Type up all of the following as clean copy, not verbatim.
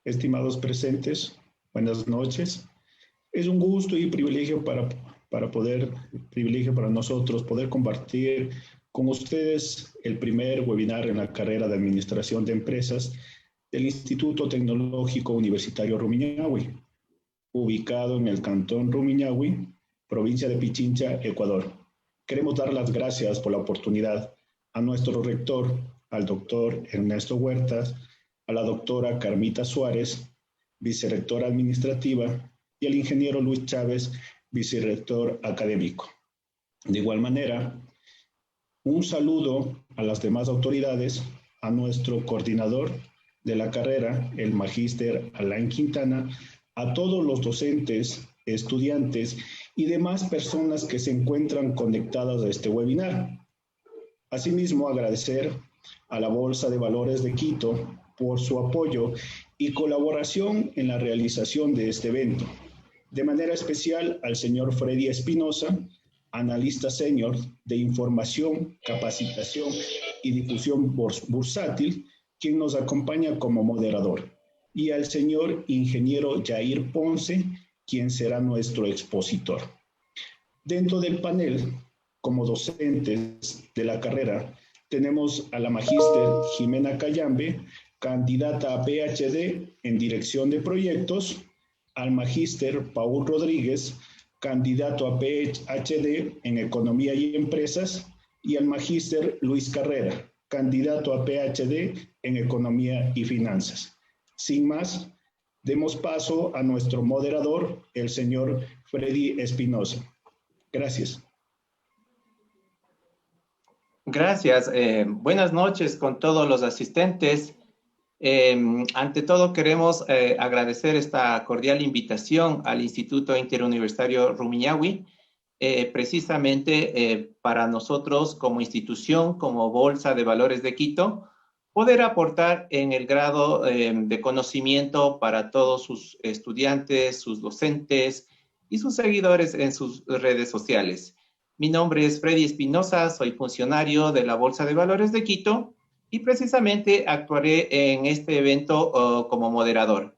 estimados presentes, buenas noches. Es un gusto y privilegio privilegio para nosotros poder compartir con ustedes el primer webinar en la carrera de Administración de Empresas del Instituto Tecnológico Universitario Rumiñahui, ubicado en el Cantón Rumiñahui, provincia de Pichincha, Ecuador. Queremos dar las gracias por la oportunidad a nuestro rector, al doctor Ernesto Huertas, a la doctora Carmita Suárez, vicerrectora administrativa, y al ingeniero Luis Chávez, vicerrector académico. De igual manera, un saludo a las demás autoridades, a nuestro coordinador de la carrera, el magíster Alain Quintana, a todos los docentes, estudiantes y demás personas que se encuentran conectadas a este webinar. Asimismo, agradecer a la Bolsa de Valores de Quito por su apoyo y colaboración en la realización de este evento. De manera especial al señor Freddy Espinosa, analista senior de información, capacitación y difusión bursátil, quien nos acompaña como moderador, y al señor ingeniero Jair Ponce, quien será nuestro expositor. Dentro del panel, como docentes de la carrera, tenemos a la magíster Jimena Cayambe, candidata a PhD en Dirección de Proyectos, al magíster Paul Rodríguez, candidato a PhD en Economía y Empresas, y al magíster Luis Carrera, candidato a PhD en Economía y Finanzas. Sin más, demos paso a nuestro moderador, el señor Freddy Espinosa. Gracias. Gracias. Buenas noches con todos los asistentes. Ante todo, queremos agradecer esta cordial invitación al Instituto Interuniversitario Rumiñahui, precisamente para nosotros como institución, como Bolsa de Valores de Quito, poder aportar en el grado de conocimiento para todos sus estudiantes, sus docentes y sus seguidores en sus redes sociales. Mi nombre es Freddy Espinosa, soy funcionario de la Bolsa de Valores de Quito y precisamente actuaré en este evento como moderador.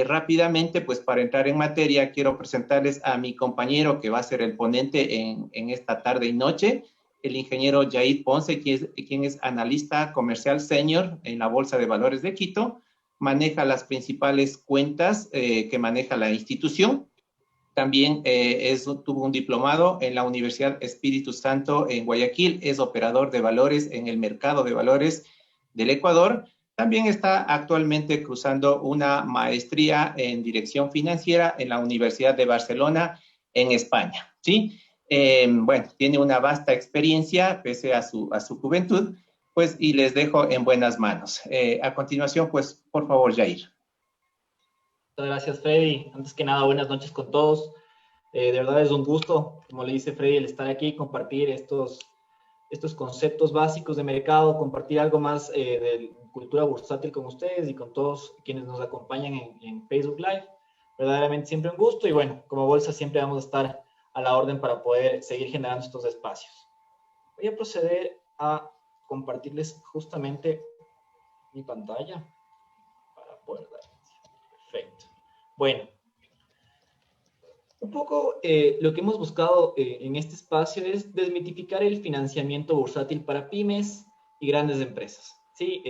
Rápidamente, pues para entrar en materia, quiero presentarles a mi compañero que va a ser el ponente en esta tarde y noche, el ingeniero Jair Ponce, quien es analista comercial senior en la Bolsa de Valores de Quito, maneja las principales cuentas que maneja la institución. También tuvo un diplomado en la Universidad Espíritu Santo en Guayaquil, es operador de valores en el mercado de valores del Ecuador. También está actualmente cursando una maestría en dirección financiera en la Universidad de Barcelona, en España, ¿sí? Bueno, tiene una vasta experiencia pese a su juventud, pues, y les dejo en buenas manos. A continuación, pues, por favor, Jair. Muchas gracias, Freddy. Antes que nada, buenas noches con todos. De verdad es un gusto, como le dice Freddy, el estar aquí y compartir estos conceptos básicos de mercado, compartir algo más de cultura bursátil con ustedes y con todos quienes nos acompañan en Facebook Live. Verdaderamente siempre un gusto y bueno, como Bolsa siempre vamos a estar a la orden para poder seguir generando estos espacios. Voy a proceder a compartirles justamente mi pantalla para poder dar. Perfecto. Bueno, un poco lo que hemos buscado en este espacio es desmitificar el financiamiento bursátil para pymes y grandes empresas. ¿Sí?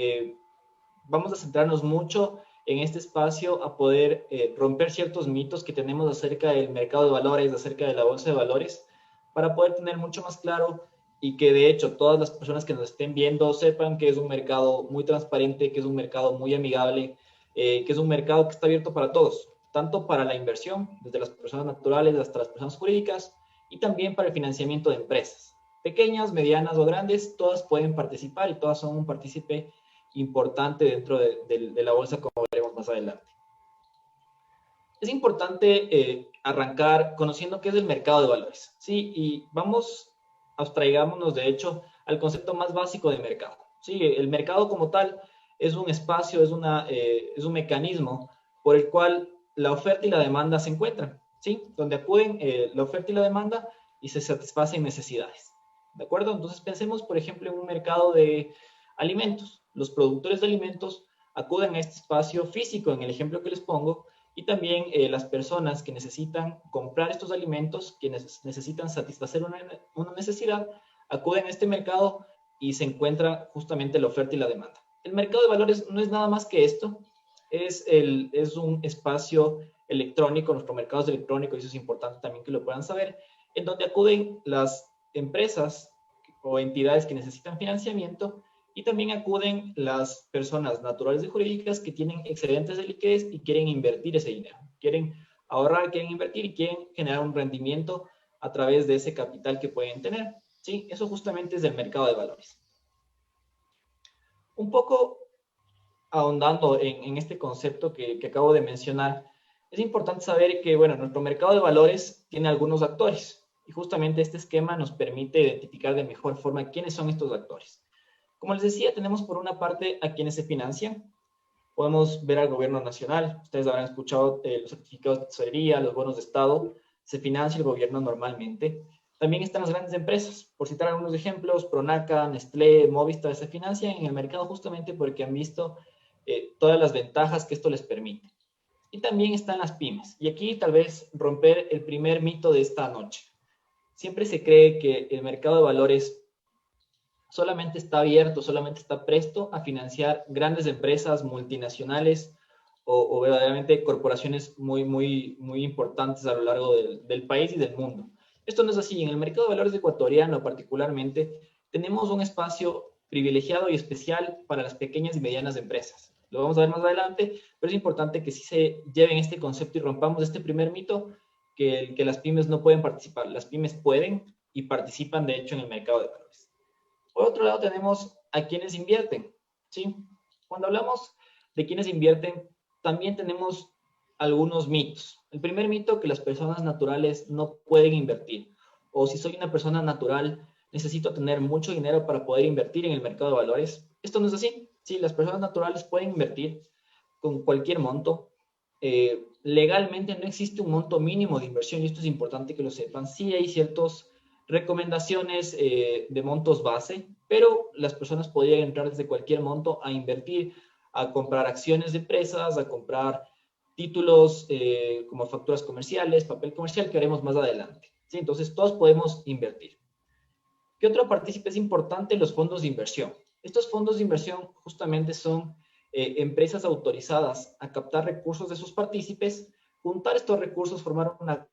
Vamos a centrarnos mucho en este espacio a poder romper ciertos mitos que tenemos acerca del mercado de valores, acerca de la bolsa de valores, para poder tener mucho más claro y que de hecho todas las personas que nos estén viendo sepan que es un mercado muy transparente, que es un mercado muy amigable, que es un mercado que está abierto para todos, tanto para la inversión, desde las personas naturales hasta las personas jurídicas, y también para el financiamiento de empresas. Pequeñas, medianas o grandes, todas pueden participar y todas son un partícipe importante dentro de la bolsa, como veremos más adelante. Es importante arrancar conociendo qué es el mercado de valores, ¿sí? Y abstraigámonos, de hecho, al concepto más básico de mercado, ¿sí? El mercado como tal es un espacio, es un mecanismo por el cual la oferta y la demanda se encuentran, ¿sí? Donde acuden la oferta y la demanda y se satisfacen necesidades, ¿de acuerdo? Entonces pensemos, por ejemplo, en un mercado de alimentos. Los productores de alimentos acuden a este espacio físico, en el ejemplo que les pongo, y también las personas que necesitan comprar estos alimentos, que necesitan satisfacer una necesidad, acuden a este mercado y se encuentra justamente la oferta y la demanda. El mercado de valores no es nada más que esto, es un espacio electrónico, nuestro mercado es electrónico, y eso es importante también que lo puedan saber, en donde acuden las empresas o entidades que necesitan financiamiento, y también acuden las personas naturales y jurídicas que tienen excedentes de liquidez y quieren invertir ese dinero. Quieren ahorrar, quieren invertir y quieren generar un rendimiento a través de ese capital que pueden tener. ¿Sí? Eso justamente es el mercado de valores. Un poco ahondando en este concepto que acabo de mencionar, es importante saber que, bueno, nuestro mercado de valores tiene algunos actores y justamente este esquema nos permite identificar de mejor forma quiénes son estos actores. Como les decía, tenemos por una parte a quienes se financian. Podemos ver al gobierno nacional. Ustedes habrán escuchado los certificados de tesorería, los bonos de Estado. Se financia el gobierno normalmente. También están las grandes empresas. Por citar algunos ejemplos, Pronaca, Nestlé, Movistar se financian en el mercado justamente porque han visto todas las ventajas que esto les permite. Y también están las pymes. Y aquí tal vez romper el primer mito de esta noche. Siempre se cree que el mercado de valores solamente está abierto, solamente está presto a financiar grandes empresas multinacionales o verdaderamente corporaciones muy importantes a lo largo del país y del mundo. Esto no es así. En el mercado de valores ecuatoriano particularmente tenemos un espacio privilegiado y especial para las pequeñas y medianas empresas. Lo vamos a ver más adelante, pero es importante que sí se lleven este concepto y rompamos este primer mito que las pymes no pueden participar. Las pymes pueden y participan de hecho en el mercado de valores. Por otro lado, tenemos a quienes invierten, ¿sí? Cuando hablamos de quienes invierten, también tenemos algunos mitos. El primer mito, que las personas naturales no pueden invertir. O si soy una persona natural, necesito tener mucho dinero para poder invertir en el mercado de valores. Esto no es así. Sí, las personas naturales pueden invertir con cualquier monto. Legalmente no existe un monto mínimo de inversión y esto es importante que lo sepan. Sí hay ciertos recomendaciones de montos base, pero las personas podrían entrar desde cualquier monto a invertir, a comprar acciones de empresas, a comprar títulos como facturas comerciales, papel comercial, que haremos más adelante. ¿Sí? Entonces, todos podemos invertir. ¿Qué otro partícipe es importante? Los fondos de inversión. Estos fondos de inversión justamente son empresas autorizadas a captar recursos de sus partícipes, juntar estos recursos, formar una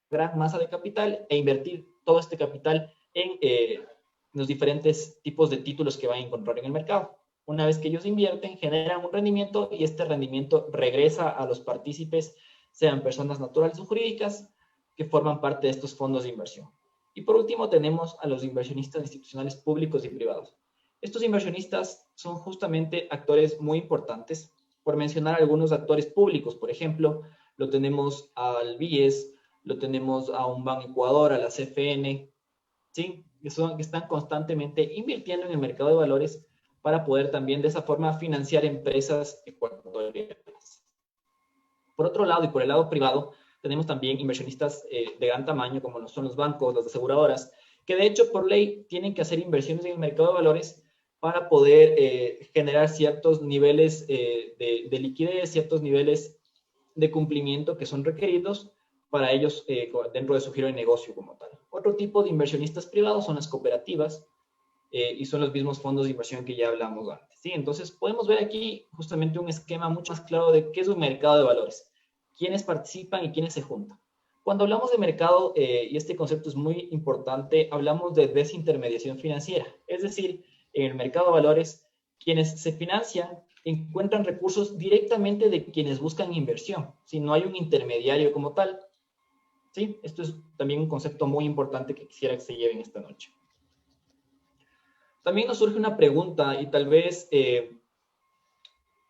gran masa de capital e invertir todo este capital en los diferentes tipos de títulos que van a encontrar en el mercado. Una vez que ellos invierten, generan un rendimiento y este rendimiento regresa a los partícipes, sean personas naturales o jurídicas, que forman parte de estos fondos de inversión. Y por último tenemos a los inversionistas institucionales públicos y privados. Estos inversionistas son justamente actores muy importantes. Por mencionar algunos actores públicos, por ejemplo, lo tenemos al BIES, lo tenemos a un Banco Ecuador, a la CFN, ¿sí? que están constantemente invirtiendo en el mercado de valores para poder también de esa forma financiar empresas ecuatorianas. Por otro lado, y por el lado privado, tenemos también inversionistas de gran tamaño, como son los bancos, las aseguradoras, que de hecho por ley tienen que hacer inversiones en el mercado de valores para poder generar ciertos niveles de liquidez, ciertos niveles de cumplimiento que son requeridos para ellos dentro de su giro de negocio como tal. Otro tipo de inversionistas privados son las cooperativas y son los mismos fondos de inversión que ya hablamos antes. ¿Sí? Entonces podemos ver aquí justamente un esquema mucho más claro de qué es un mercado de valores, quiénes participan y quiénes se juntan. Cuando hablamos de mercado, y este concepto es muy importante, hablamos de desintermediación financiera, es decir, en el mercado de valores, quienes se financian encuentran recursos directamente de quienes buscan inversión, si no hay un intermediario como tal. ¿Sí? Esto es también un concepto muy importante que quisiera que se lleven esta noche. También nos surge una pregunta y tal vez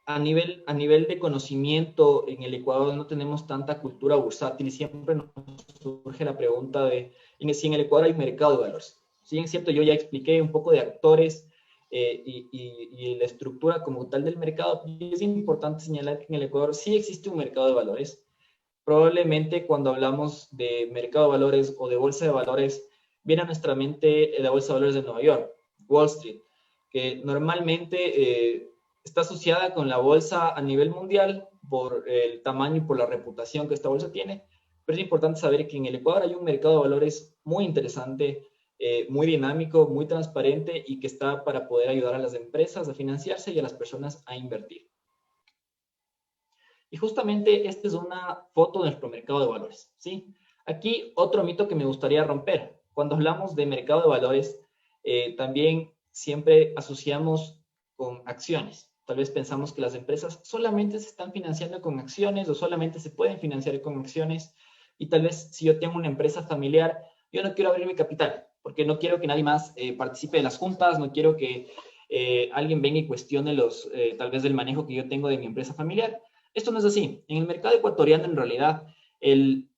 a nivel de conocimiento en el Ecuador no tenemos tanta cultura bursátil y siempre nos surge la pregunta de si en el Ecuador hay mercado de valores. Si es cierto, yo ya expliqué un poco de actores y la estructura como tal del mercado, y es importante señalar que en el Ecuador sí existe un mercado de valores. Probablemente cuando hablamos de mercado de valores o de bolsa de valores, viene a nuestra mente la bolsa de valores de Nueva York, Wall Street, que normalmente está asociada con la bolsa a nivel mundial por el tamaño y por la reputación que esta bolsa tiene, pero es importante saber que en el Ecuador hay un mercado de valores muy interesante, muy dinámico, muy transparente y que está para poder ayudar a las empresas a financiarse y a las personas a invertir. Y justamente esta es una foto de nuestro mercado de valores, ¿sí? Aquí otro mito que me gustaría romper. Cuando hablamos de mercado de valores, también siempre asociamos con acciones. Tal vez pensamos que las empresas solamente se están financiando con acciones o solamente se pueden financiar con acciones. Y tal vez si yo tengo una empresa familiar, yo no quiero abrir mi capital porque no quiero que nadie más participe de las juntas, no quiero que alguien venga y cuestione tal vez el manejo que yo tengo de mi empresa familiar. Esto no es así. En el mercado ecuatoriano, en realidad, el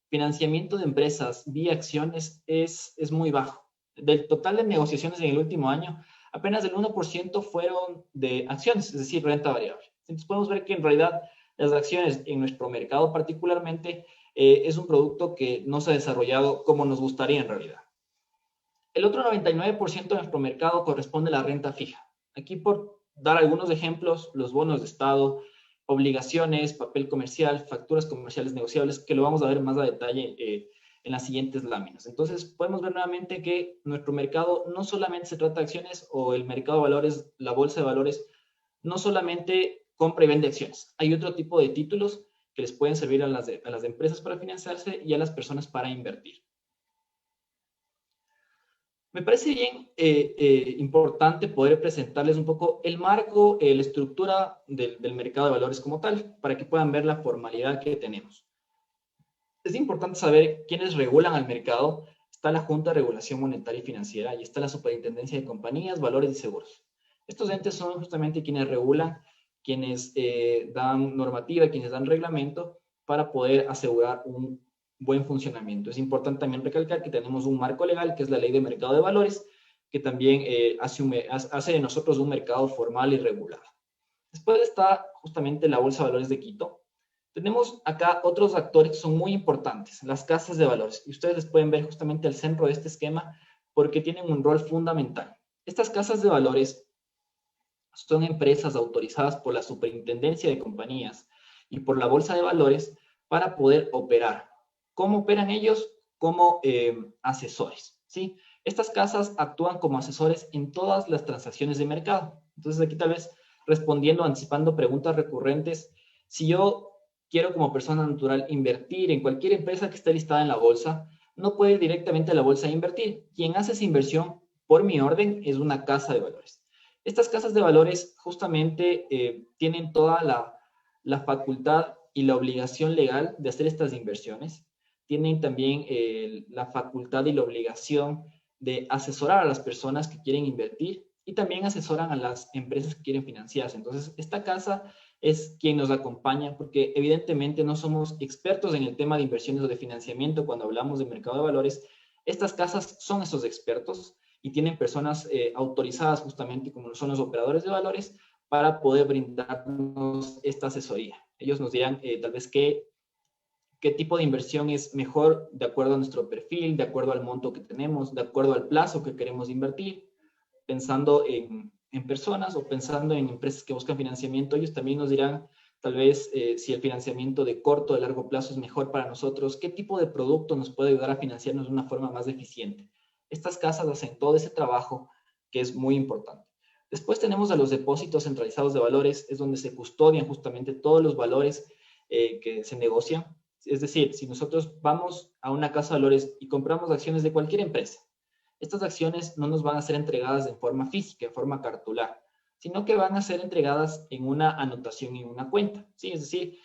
financiamiento de empresas vía acciones es muy bajo. Del total de negociaciones en el último año, apenas el 1% fueron de acciones, es decir, renta variable. Entonces podemos ver que en realidad las acciones en nuestro mercado particularmente es un producto que no se ha desarrollado como nos gustaría en realidad. El otro 99% de nuestro mercado corresponde a la renta fija. Aquí, por dar algunos ejemplos, los bonos de Estado, obligaciones, papel comercial, facturas comerciales negociables, que lo vamos a ver más a detalle en las siguientes láminas. Entonces, podemos ver nuevamente que nuestro mercado no solamente se trata de acciones o el mercado de valores, la bolsa de valores, no solamente compra y vende acciones. Hay otro tipo de títulos que les pueden servir a las empresas para financiarse y a las personas para invertir. Me parece bien importante poder presentarles un poco el marco, la estructura del mercado de valores como tal, para que puedan ver la formalidad que tenemos. Es importante saber quiénes regulan al mercado. Está la Junta de Regulación Monetaria y Financiera y está la Superintendencia de Compañías, Valores y Seguros. Estos entes son justamente quienes regulan, quienes dan normativa, quienes dan reglamento para poder asegurar un buen funcionamiento. Es importante también recalcar que tenemos un marco legal, que es la Ley de Mercado de Valores, que también hace de nosotros un mercado formal y regulado. Después está justamente la Bolsa de Valores de Quito. Tenemos acá otros actores que son muy importantes, las casas de valores. Y ustedes les pueden ver justamente al centro de este esquema porque tienen un rol fundamental. Estas casas de valores son empresas autorizadas por la Superintendencia de Compañías y por la Bolsa de Valores para poder operar. ¿Cómo operan ellos? Como asesores, ¿sí? Estas casas actúan como asesores en todas las transacciones de mercado. Entonces, aquí tal vez respondiendo, anticipando preguntas recurrentes, si yo quiero como persona natural invertir en cualquier empresa que esté listada en la bolsa, no puedo ir directamente a la bolsa a invertir. Quien hace esa inversión, por mi orden, es una casa de valores. Estas casas de valores justamente tienen toda la facultad y la obligación legal de hacer estas inversiones. Tienen también la facultad y la obligación de asesorar a las personas que quieren invertir y también asesoran a las empresas que quieren financiarse. Entonces, esta casa es quien nos acompaña porque evidentemente no somos expertos en el tema de inversiones o de financiamiento cuando hablamos de mercado de valores. Estas casas son esos expertos y tienen personas autorizadas justamente como son los operadores de valores para poder brindarnos esta asesoría. Ellos nos dirán tal vez qué tipo de inversión es mejor de acuerdo a nuestro perfil, de acuerdo al monto que tenemos, de acuerdo al plazo que queremos invertir, pensando en personas o pensando en empresas que buscan financiamiento. Ellos también nos dirán tal vez si el financiamiento de corto o de largo plazo es mejor para nosotros, qué tipo de producto nos puede ayudar a financiarnos de una forma más eficiente. Estas casas hacen todo ese trabajo que es muy importante. Después tenemos a los depósitos centralizados de valores, es donde se custodian justamente todos los valores que se negocian. Es decir, si nosotros vamos a una casa de valores y compramos acciones de cualquier empresa, estas acciones no nos van a ser entregadas de forma física, en forma cartular, sino que van a ser entregadas en una anotación en una cuenta, ¿sí? Es decir,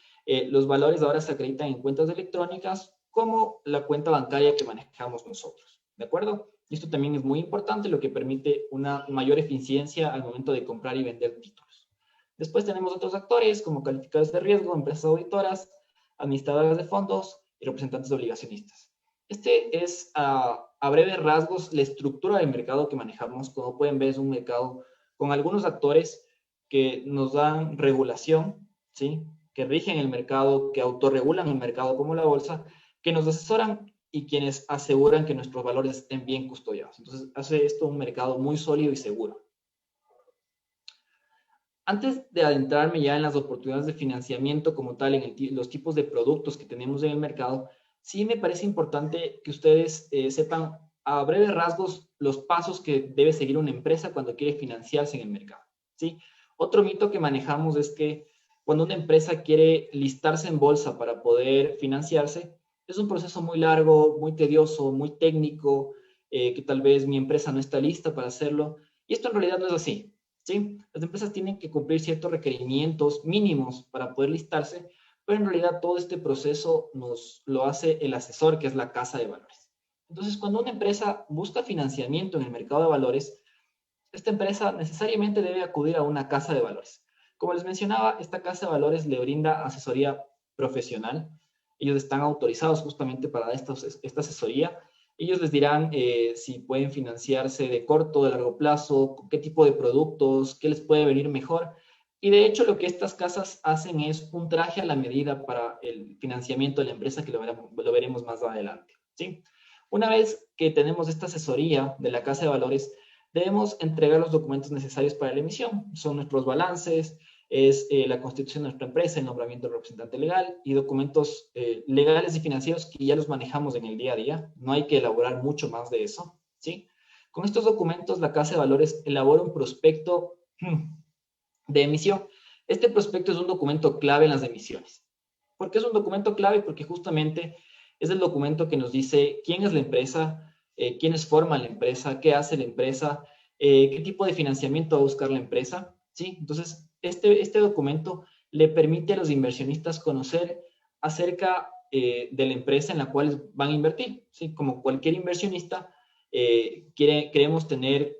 los valores ahora se acreditan en cuentas electrónicas como la cuenta bancaria que manejamos nosotros, ¿de acuerdo? Y esto también es muy importante, lo que permite una mayor eficiencia al momento de comprar y vender títulos. Después tenemos otros actores como calificadores de riesgo, empresas auditoras, administradoras de fondos y representantes de obligacionistas. Este es a breves rasgos la estructura del mercado que manejamos. Como pueden ver, es un mercado con algunos actores que nos dan regulación, ¿sí? Que rigen el mercado, que autorregulan el mercado como la bolsa, que nos asesoran y quienes aseguran que nuestros valores estén bien custodiados. Entonces, hace esto un mercado muy sólido y seguro. Antes de adentrarme ya en las oportunidades de financiamiento como tal, en los tipos de productos que tenemos en el mercado, sí me parece importante que ustedes sepan a breves rasgos los pasos que debe seguir una empresa cuando quiere financiarse en el mercado, ¿sí? Otro mito que manejamos es que cuando una empresa quiere listarse en bolsa para poder financiarse, es un proceso muy largo, muy tedioso, muy técnico, que tal vez mi empresa no está lista para hacerlo. Y esto en realidad no es así, ¿sí? Las empresas tienen que cumplir ciertos requerimientos mínimos para poder listarse, pero en realidad todo este proceso nos lo hace el asesor, que es la casa de valores. Entonces, cuando una empresa busca financiamiento en el mercado de valores, esta empresa necesariamente debe acudir a una casa de valores. Como les mencionaba, esta casa de valores le brinda asesoría profesional. Ellos están autorizados justamente para esta asesoría. Ellos les dirán si pueden financiarse de corto, de largo plazo, con qué tipo de productos, qué les puede venir mejor. Y de hecho, lo que estas casas hacen es un traje a la medida para el financiamiento de la empresa, que lo veremos más adelante, ¿sí? Una vez que tenemos esta asesoría de la casa de valores, debemos entregar los documentos necesarios para la emisión. Son nuestros balances, es la constitución de nuestra empresa, el nombramiento del representante legal y documentos legales y financieros que ya los manejamos en el día a día. No hay que elaborar mucho más de eso, ¿sí? Con estos documentos, la Casa de Valores elabora un prospecto de emisión. Este prospecto es un documento clave en las emisiones. ¿Por qué es un documento clave? Porque justamente es el documento que nos dice quién es la empresa, quiénes forman la empresa, qué hace la empresa, qué tipo de financiamiento va a buscar la empresa, ¿sí? Entonces, este documento le permite a los inversionistas conocer acerca de la empresa en la cual van a invertir, ¿sí? Como cualquier inversionista, queremos tener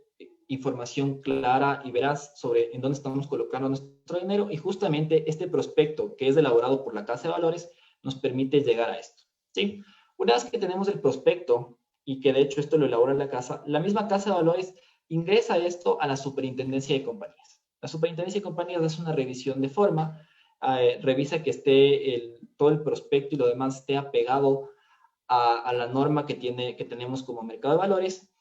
información clara y veraz sobre en dónde estamos colocando nuestro dinero, y justamente este prospecto, que es elaborado por la Casa de Valores, nos permite llegar a esto, ¿sí? Una vez que tenemos el prospecto, y que de hecho esto lo elabora la misma Casa de Valores ingresa esto a la Superintendencia de Compañías. La Superintendencia de Compañías hace una revisión de forma, revisa que esté todo el prospecto y lo demás esté apegado a la norma que tenemos como mercado de valores.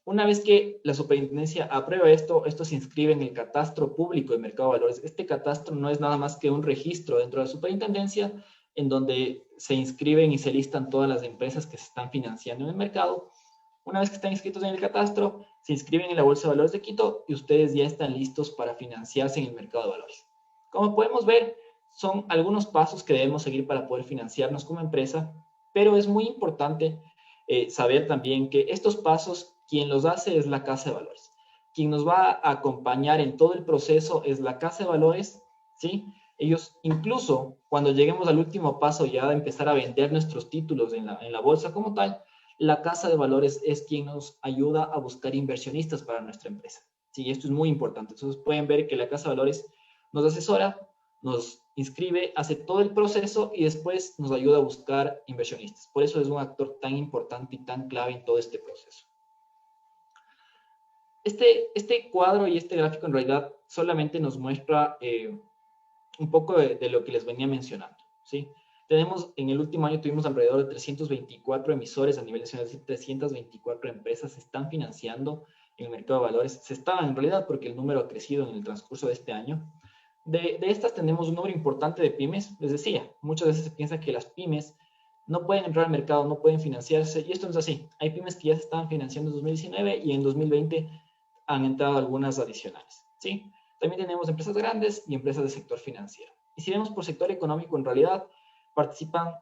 Una vez que la superintendencia aprueba esto, esto se inscribe en el catastro público de mercado de valores. Este catastro no es nada más que un registro dentro de la superintendencia en donde se inscriben y se listan todas las empresas que se están financiando en el mercado. Una vez que están inscritos en el catastro, se inscriben en la Bolsa de Valores de Quito y ustedes ya están listos para financiarse en el mercado de valores. Como podemos ver, son algunos pasos que debemos seguir para poder financiarnos como empresa, pero es muy importante saber también que estos pasos, quien los hace es la Casa de Valores. Quien nos va a acompañar en todo el proceso es la Casa de Valores, ¿sí? Ellos, incluso cuando lleguemos al último paso ya de empezar a vender nuestros títulos en la bolsa como tal, la Casa de Valores es quien nos ayuda a buscar inversionistas para nuestra empresa. Sí, esto es muy importante. Entonces pueden ver que la Casa de Valores nos asesora, nos inscribe, hace todo el proceso y después nos ayuda a buscar inversionistas. Por eso es un actor tan importante y tan clave en todo este proceso. Este cuadro y este gráfico en realidad solamente nos muestra un poco de lo que les venía mencionando, ¿sí? En el último año tuvimos alrededor de 324 emisores a nivel nacional, es decir, 324 empresas se están financiando en el mercado de valores. Se estaban en realidad porque el número ha crecido en el transcurso de este año. De estas tenemos un número importante de pymes. Les decía, muchas veces se piensa que las pymes no pueden entrar al mercado, no pueden financiarse, y esto no es así. Hay pymes que ya se estaban financiando en 2019 y en 2020 han entrado algunas adicionales, ¿sí? También tenemos empresas grandes y empresas del sector financiero. Y si vemos por sector económico, en realidad participan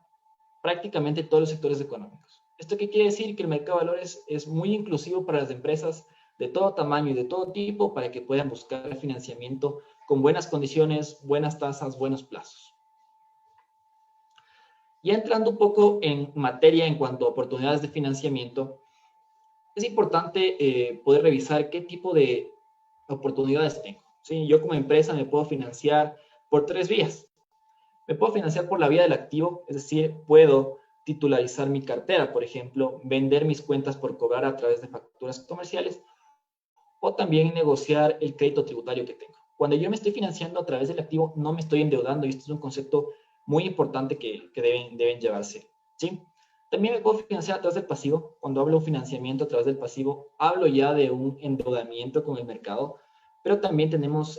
prácticamente todos los sectores económicos. ¿Esto qué quiere decir? Que el mercado de valores es muy inclusivo para las empresas de todo tamaño y de todo tipo para que puedan buscar financiamiento con buenas condiciones, buenas tasas, buenos plazos. Ya entrando un poco en materia en cuanto a oportunidades de financiamiento, es importante poder revisar qué tipo de oportunidades tengo. ¿Sí? Yo como empresa me puedo financiar por 3 vías. Me puedo financiar por la vía del activo, es decir, puedo titularizar mi cartera, por ejemplo, vender mis cuentas por cobrar a través de facturas comerciales, o también negociar el crédito tributario que tengo. Cuando yo me estoy financiando a través del activo, no me estoy endeudando, y esto es un concepto muy importante que deben llevarse, ¿sí? También me puedo financiar a través del pasivo. Cuando hablo de financiamiento a través del pasivo, hablo ya de un endeudamiento con el mercado, pero también tenemos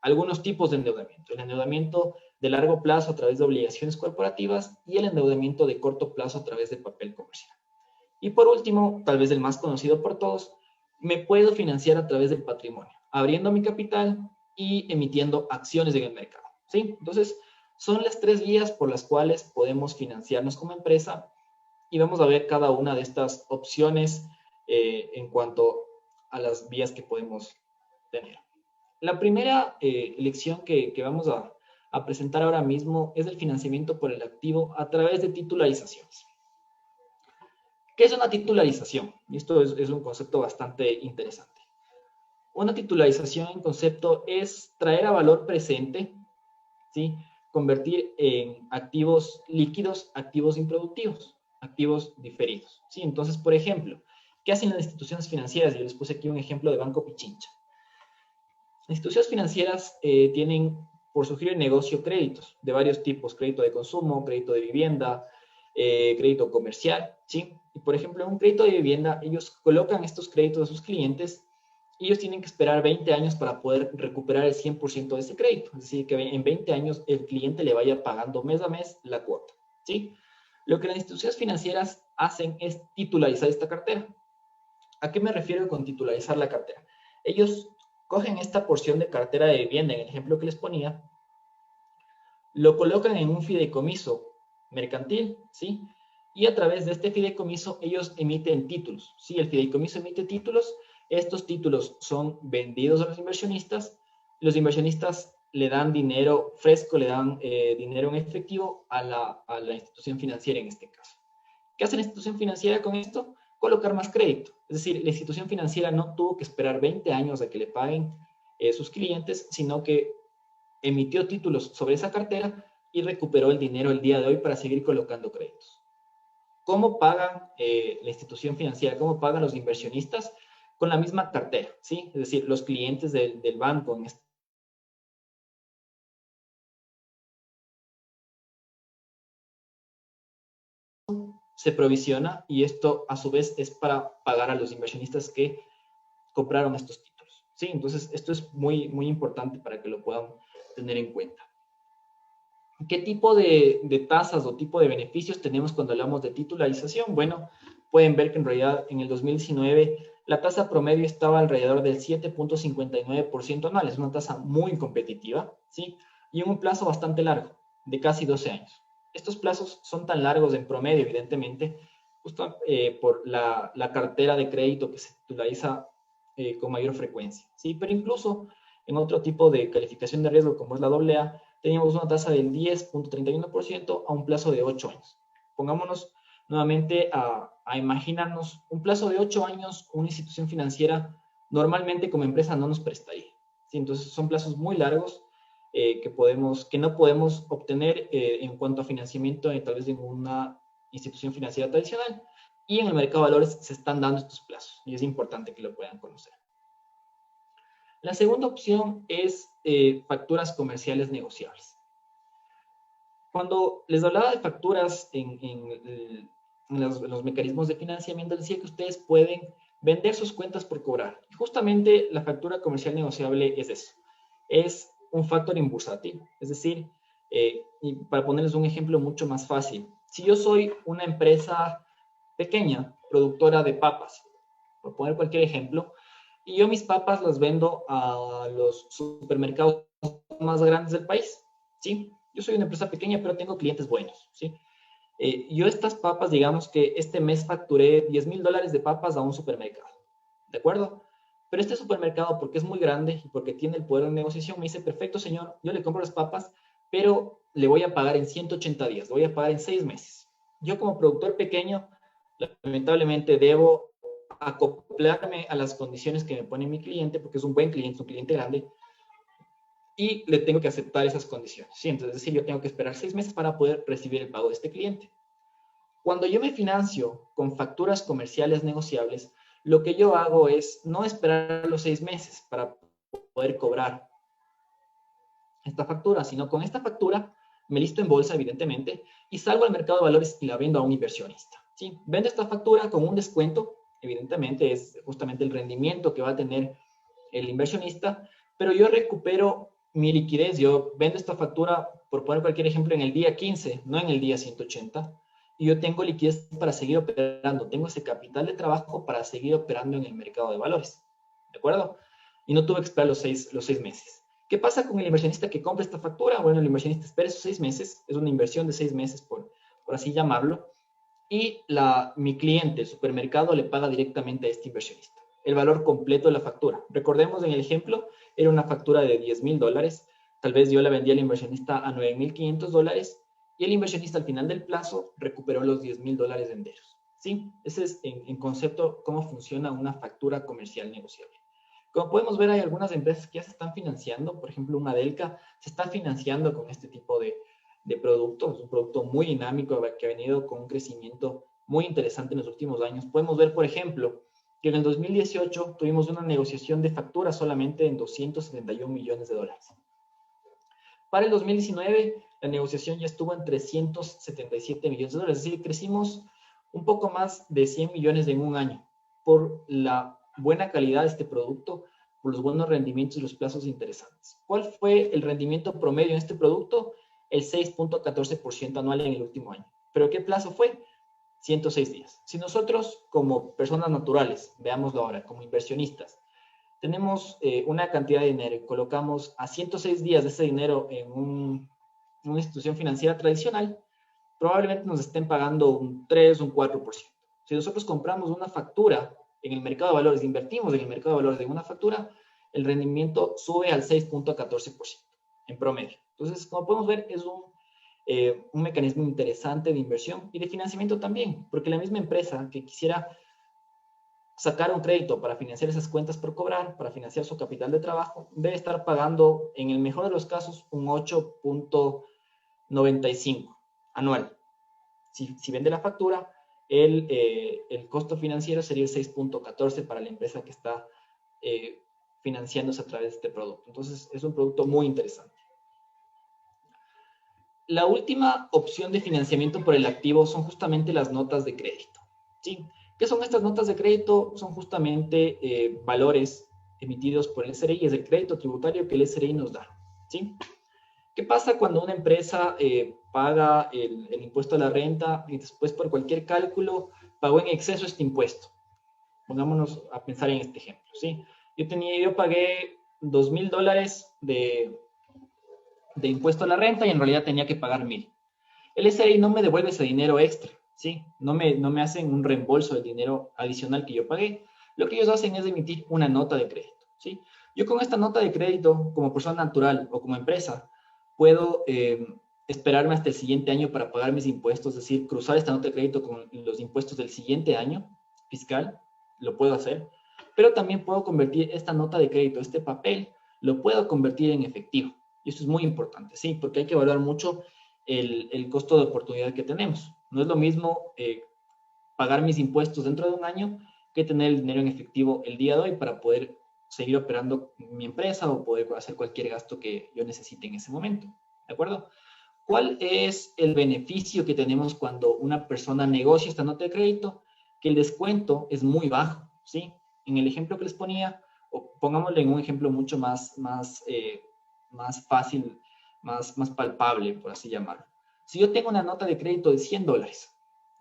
algunos tipos de endeudamiento. El endeudamiento de largo plazo a través de obligaciones corporativas y el endeudamiento de corto plazo a través de papel comercial. Y por último, tal vez el más conocido por todos, me puedo financiar a través del patrimonio, abriendo mi capital y emitiendo acciones en el mercado, ¿sí? Entonces, son las tres vías por las cuales podemos financiarnos como empresa y vamos a ver cada una de estas opciones en cuanto a las vías que podemos tener. La primera elección que vamos a presentar ahora mismo es el financiamiento por el activo a través de titularizaciones. ¿Qué es una titularización? Y esto es un concepto bastante interesante. Una titularización en concepto es traer a valor presente, ¿sí? Convertir en activos líquidos, activos improductivos, activos diferidos, ¿sí? Entonces, por ejemplo, ¿qué hacen las instituciones financieras? Yo les puse aquí un ejemplo de Banco Pichincha. Las instituciones financieras tienen por su giro de negocio créditos de varios tipos, crédito de consumo, crédito de vivienda, crédito comercial, ¿sí? Y por ejemplo, en un crédito de vivienda, ellos colocan estos créditos a sus clientes y ellos tienen que esperar 20 años para poder recuperar el 100% de ese crédito. Es decir, que en 20 años el cliente le vaya pagando mes a mes la cuota, ¿sí? Lo que las instituciones financieras hacen es titularizar esta cartera. ¿A qué me refiero con titularizar la cartera? Ellos cogen esta porción de cartera de vivienda, en el ejemplo que les ponía, lo colocan en un fideicomiso mercantil, ¿sí? Y a través de este fideicomiso ellos emiten títulos, ¿sí? El fideicomiso emite títulos, estos títulos son vendidos a los inversionistas le dan dinero fresco, le dan dinero en efectivo a la institución financiera en este caso. ¿Qué hace la institución financiera con esto? Colocar más crédito. Es decir, la institución financiera no tuvo que esperar 20 años a que le paguen sus clientes, sino que emitió títulos sobre esa cartera y recuperó el dinero el día de hoy para seguir colocando créditos. ¿Cómo pagan la institución financiera? ¿Cómo pagan los inversionistas? Con la misma cartera, ¿sí? Es decir, los clientes del banco en este se provisiona y esto a su vez es para pagar a los inversionistas que compraron estos títulos, ¿sí? Entonces, esto es muy, muy importante para que lo puedan tener en cuenta. ¿Qué tipo de tasas o tipo de beneficios tenemos cuando hablamos de titularización? Bueno, pueden ver que en realidad en el 2019 la tasa promedio estaba alrededor del 7.59% anual. Es una tasa muy competitiva, ¿sí? Y en un plazo bastante largo, de casi 12 años. Estos plazos son tan largos en promedio, evidentemente, justo por la cartera de crédito que se titulariza con mayor frecuencia, ¿sí? Pero incluso en otro tipo de calificación de riesgo, como es la AA, teníamos una tasa del 10.31% a un plazo de 8 años. Pongámonos nuevamente a imaginarnos un plazo de 8 años, una institución financiera normalmente como empresa no nos prestaría, ¿sí? Entonces son plazos muy largos que no podemos obtener en cuanto a financiamiento tal vez en una institución financiera tradicional, y en el mercado de valores se están dando estos plazos y es importante que lo puedan conocer. La segunda opción es facturas comerciales negociables. Cuando les hablaba de facturas en los mecanismos de financiamiento, les decía que ustedes pueden vender sus cuentas por cobrar. Y justamente la factura comercial negociable es eso. Es un factoring bursátil. Es decir, y para ponerles un ejemplo mucho más fácil, si yo soy una empresa pequeña, productora de papas, por poner cualquier ejemplo, y yo mis papas las vendo a los supermercados más grandes del país, ¿sí? Yo soy una empresa pequeña, pero tengo clientes buenos, ¿sí? Yo estas papas, digamos que este mes facturé $10,000 de papas a un supermercado, ¿de acuerdo? Pero este supermercado, porque es muy grande y porque tiene el poder de negociación, me dice, perfecto, señor, yo le compro las papas, pero le voy a pagar en 180 días, le voy a pagar en 6 meses. Yo como productor pequeño, lamentablemente debo acoplarme a las condiciones que me pone mi cliente, porque es un buen cliente, un cliente grande, y le tengo que aceptar esas condiciones, ¿sí? Entonces, es decir, yo tengo que esperar 6 meses para poder recibir el pago de este cliente. Cuando yo me financio con facturas comerciales negociables, lo que yo hago es no esperar los 6 meses para poder cobrar esta factura, sino con esta factura me listo en bolsa, evidentemente, y salgo al mercado de valores y la vendo a un inversionista, ¿sí? Vendo esta factura con un descuento, evidentemente es justamente el rendimiento que va a tener el inversionista, pero yo recupero mi liquidez, yo vendo esta factura, por poner cualquier ejemplo, en el día 15, no en el día 180, y yo tengo liquidez para seguir operando, tengo ese capital de trabajo para seguir operando en el mercado de valores, ¿de acuerdo? Y no tuve que esperar los seis meses. ¿Qué pasa con el inversionista que compra esta factura? Bueno, el inversionista espera esos 6 meses, es una inversión de 6 meses, por así llamarlo, y mi cliente, el supermercado, le paga directamente a este inversionista el valor completo de la factura. Recordemos en el ejemplo, era una factura de $10,000, tal vez yo la vendí al inversionista a $9,500 y el inversionista al final del plazo recuperó los $10,000 enteros. ¿Sí? Ese es en concepto cómo funciona una factura comercial negociable. Como podemos ver, hay algunas empresas que ya se están financiando, por ejemplo, una Delca se está financiando con este tipo de productos, es un producto muy dinámico que ha venido con un crecimiento muy interesante en los últimos años. Podemos ver, por ejemplo, que en el 2018 tuvimos una negociación de factura solamente en $271 millones. Para el 2019, la negociación ya estuvo en $377 millones, es decir, crecimos un poco más de 100 millones en un año por la buena calidad de este producto, por los buenos rendimientos y los plazos interesantes. ¿Cuál fue el rendimiento promedio en este producto? El 6.14% anual en el último año. ¿Pero qué plazo fue? 106 días. Si nosotros, como personas naturales, veámoslo ahora, como inversionistas, tenemos una cantidad de dinero y colocamos a 106 días de ese dinero en una institución financiera tradicional, probablemente nos estén pagando un 3, un 4%. Si nosotros compramos una factura en el mercado de valores, invertimos en el mercado de valores de una factura, el rendimiento sube al 6.14% en promedio. Entonces, como podemos ver, es un mecanismo interesante de inversión y de financiamiento también, porque la misma empresa que quisiera sacar un crédito para financiar esas cuentas por cobrar, para financiar su capital de trabajo, debe estar pagando, en el mejor de los casos, un 8.95 anual. Si vende la factura, el costo financiero sería el 6.14 para la empresa que está financiándose a través de este producto. Entonces, es un producto muy interesante. La última opción de financiamiento por el activo son justamente las notas de crédito. ¿Sí? ¿Qué son estas notas de crédito? Son justamente valores emitidos por el SRI, es el crédito tributario que el SRI nos da. ¿Sí? ¿Qué pasa cuando una empresa paga el impuesto a la renta y después por cualquier cálculo pagó en exceso este impuesto? Pongámonos a pensar en este ejemplo. ¿Sí? Yo pagué $2,000 de impuesto a la renta y en realidad tenía que pagar 1,000. El SRI no me devuelve ese dinero extra, ¿sí? No me hacen un reembolso del dinero adicional que yo pagué. Lo que ellos hacen es emitir una nota de crédito, ¿sí? Yo con esta nota de crédito, como persona natural o como empresa, puedo esperarme hasta el siguiente año para pagar mis impuestos, es decir, cruzar esta nota de crédito con los impuestos del siguiente año fiscal, lo puedo hacer, pero también puedo convertir esta nota de crédito, este papel, lo puedo convertir en efectivo. Y esto es muy importante, ¿sí? Porque hay que evaluar mucho el costo de oportunidad que tenemos. No es lo mismo pagar mis impuestos dentro de un año que tener el dinero en efectivo el día de hoy para poder seguir operando mi empresa o poder hacer cualquier gasto que yo necesite en ese momento. ¿De acuerdo? ¿Cuál es el beneficio que tenemos cuando una persona negocia esta nota de crédito? Que el descuento es muy bajo, ¿sí? En el ejemplo que les ponía, o pongámosle en un ejemplo mucho más fácil, más palpable, por así llamarlo. Si yo tengo una nota de crédito de $100,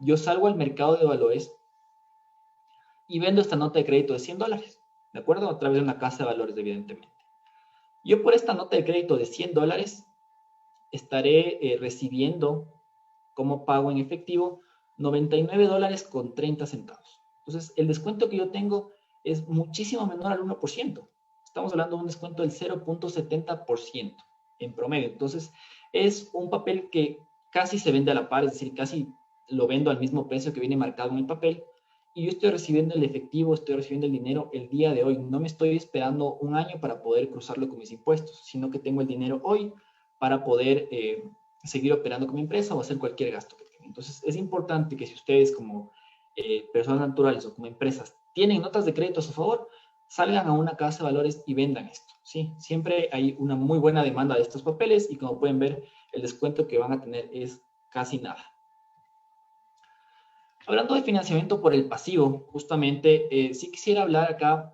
yo salgo al mercado de valores y vendo esta nota de crédito de $100, ¿de acuerdo? A través de una casa de valores, evidentemente. Yo por esta nota de crédito de $100 estaré recibiendo como pago en efectivo $99.30. Entonces, el descuento que yo tengo es muchísimo menor al 1%. Estamos hablando de un descuento del 0.70% en promedio. Entonces, es un papel que casi se vende a la par, es decir, casi lo vendo al mismo precio que viene marcado en el papel. Y yo estoy recibiendo el efectivo, estoy recibiendo el dinero el día de hoy. No me estoy esperando un año para poder cruzarlo con mis impuestos, sino que tengo el dinero hoy para poder seguir operando con mi empresa o hacer cualquier gasto que tenga. Entonces, es importante que si ustedes como personas naturales o como empresas tienen notas de crédito a su favor, salgan a una casa de valores y vendan esto, ¿sí? Siempre hay una muy buena demanda de estos papeles y como pueden ver, el descuento que van a tener es casi nada. Hablando de financiamiento por el pasivo, justamente sí quisiera hablar acá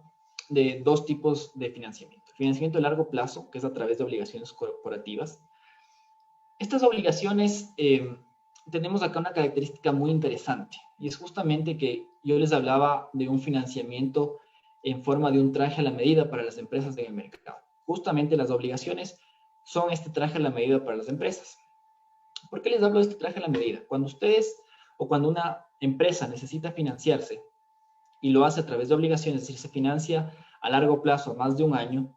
de dos tipos de financiamiento. El financiamiento de largo plazo, que es a través de obligaciones corporativas. Estas obligaciones, tenemos acá una característica muy interesante, y es justamente que yo les hablaba de un financiamiento en forma de un traje a la medida para las empresas en el mercado. Justamente las obligaciones son este traje a la medida para las empresas. ¿Por qué les hablo de este traje a la medida? Cuando ustedes o cuando una empresa necesita financiarse y lo hace a través de obligaciones, es decir, se financia a largo plazo, a más de un año,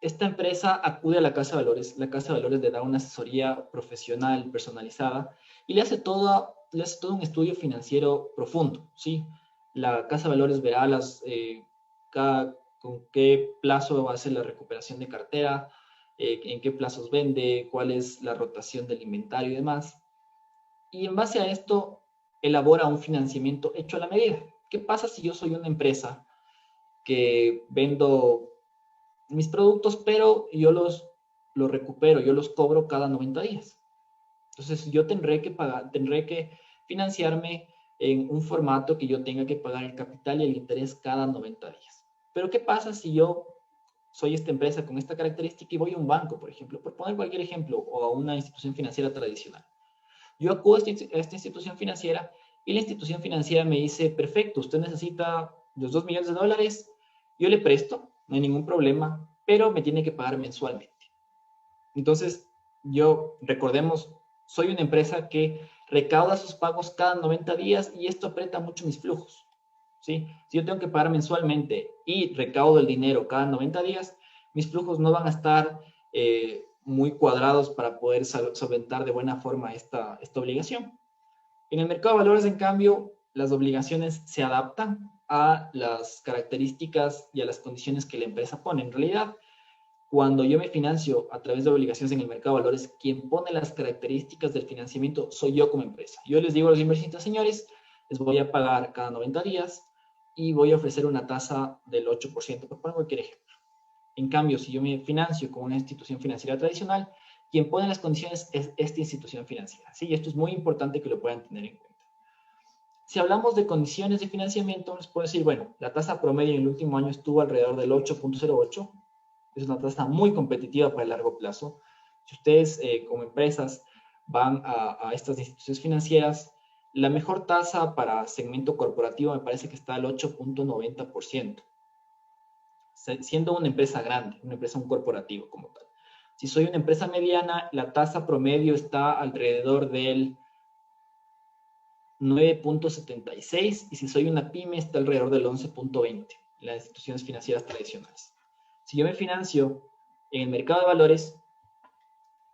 esta empresa acude a la Casa de Valores. La Casa de Valores le da una asesoría profesional, personalizada, y le hace todo un estudio financiero profundo, ¿sí? La Casa de Valores verá con qué plazo va a ser la recuperación de cartera, en qué plazos vende, cuál es la rotación del inventario y demás. Y en base a esto, elabora un financiamiento hecho a la medida. ¿Qué pasa si yo soy una empresa que vendo mis productos, pero yo los recupero, yo los cobro cada 90 días? Entonces yo tendré que financiarme en un formato que yo tenga que pagar el capital y el interés cada 90 días. Pero ¿qué pasa si yo soy esta empresa con esta característica y voy a un banco, por ejemplo, por poner cualquier ejemplo, o a una institución financiera tradicional? Yo acudo a esta institución financiera y la institución financiera me dice, perfecto, usted necesita los 2 millones de dólares, yo le presto, no hay ningún problema, pero me tiene que pagar mensualmente. Entonces, recordemos, soy una empresa que recauda sus pagos cada 90 días y esto aprieta mucho mis flujos, ¿sí? Si yo tengo que pagar mensualmente y recaudo el dinero cada 90 días, mis flujos no van a estar muy cuadrados para poder solventar de buena forma esta obligación. En el mercado de valores, en cambio, las obligaciones se adaptan a las características y a las condiciones que la empresa pone. En realidad, cuando yo me financio a través de obligaciones en el mercado de valores, quien pone las características del financiamiento soy yo como empresa. Yo les digo a los inversionistas, señores, les voy a pagar cada 90 días y voy a ofrecer una tasa del 8%, por poner cualquier ejemplo. En cambio, si yo me financio con una institución financiera tradicional, quien pone las condiciones es esta institución financiera. ¿Sí? Esto es muy importante que lo puedan tener en cuenta. Si hablamos de condiciones de financiamiento, les puedo decir, bueno, la tasa promedio en el último año estuvo alrededor del 8.08. Es una tasa muy competitiva para el largo plazo. Si ustedes como empresas van a estas instituciones financieras, la mejor tasa para segmento corporativo me parece que está al 8.90%. Siendo una empresa grande, un corporativo como tal. Si soy una empresa mediana, la tasa promedio está alrededor del 9.76 y si soy una pyme está alrededor del 11.20 en las instituciones financieras tradicionales. Si yo me financio en el mercado de valores,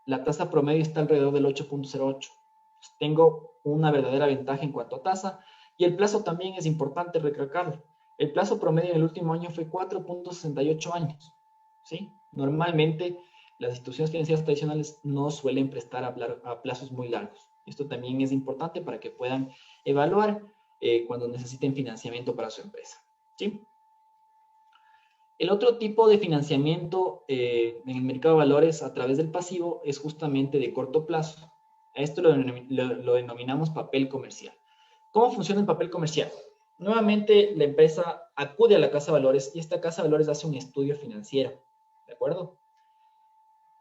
la tasa promedio está alrededor del 8.08. Tengo una verdadera ventaja en cuanto a tasa y el plazo también es importante recalcarlo. El plazo promedio en el último año fue 4.68 años, ¿sí? Normalmente las instituciones financieras tradicionales no suelen prestar a plazos muy largos. Esto también es importante para que puedan evaluar cuando necesiten financiamiento para su empresa, ¿sí? El otro tipo de financiamiento en el mercado de valores a través del pasivo es justamente de corto plazo. A esto lo denominamos papel comercial. ¿Cómo funciona el papel comercial? Nuevamente, la empresa acude a la Casa de Valores y esta Casa de Valores hace un estudio financiero, ¿de acuerdo?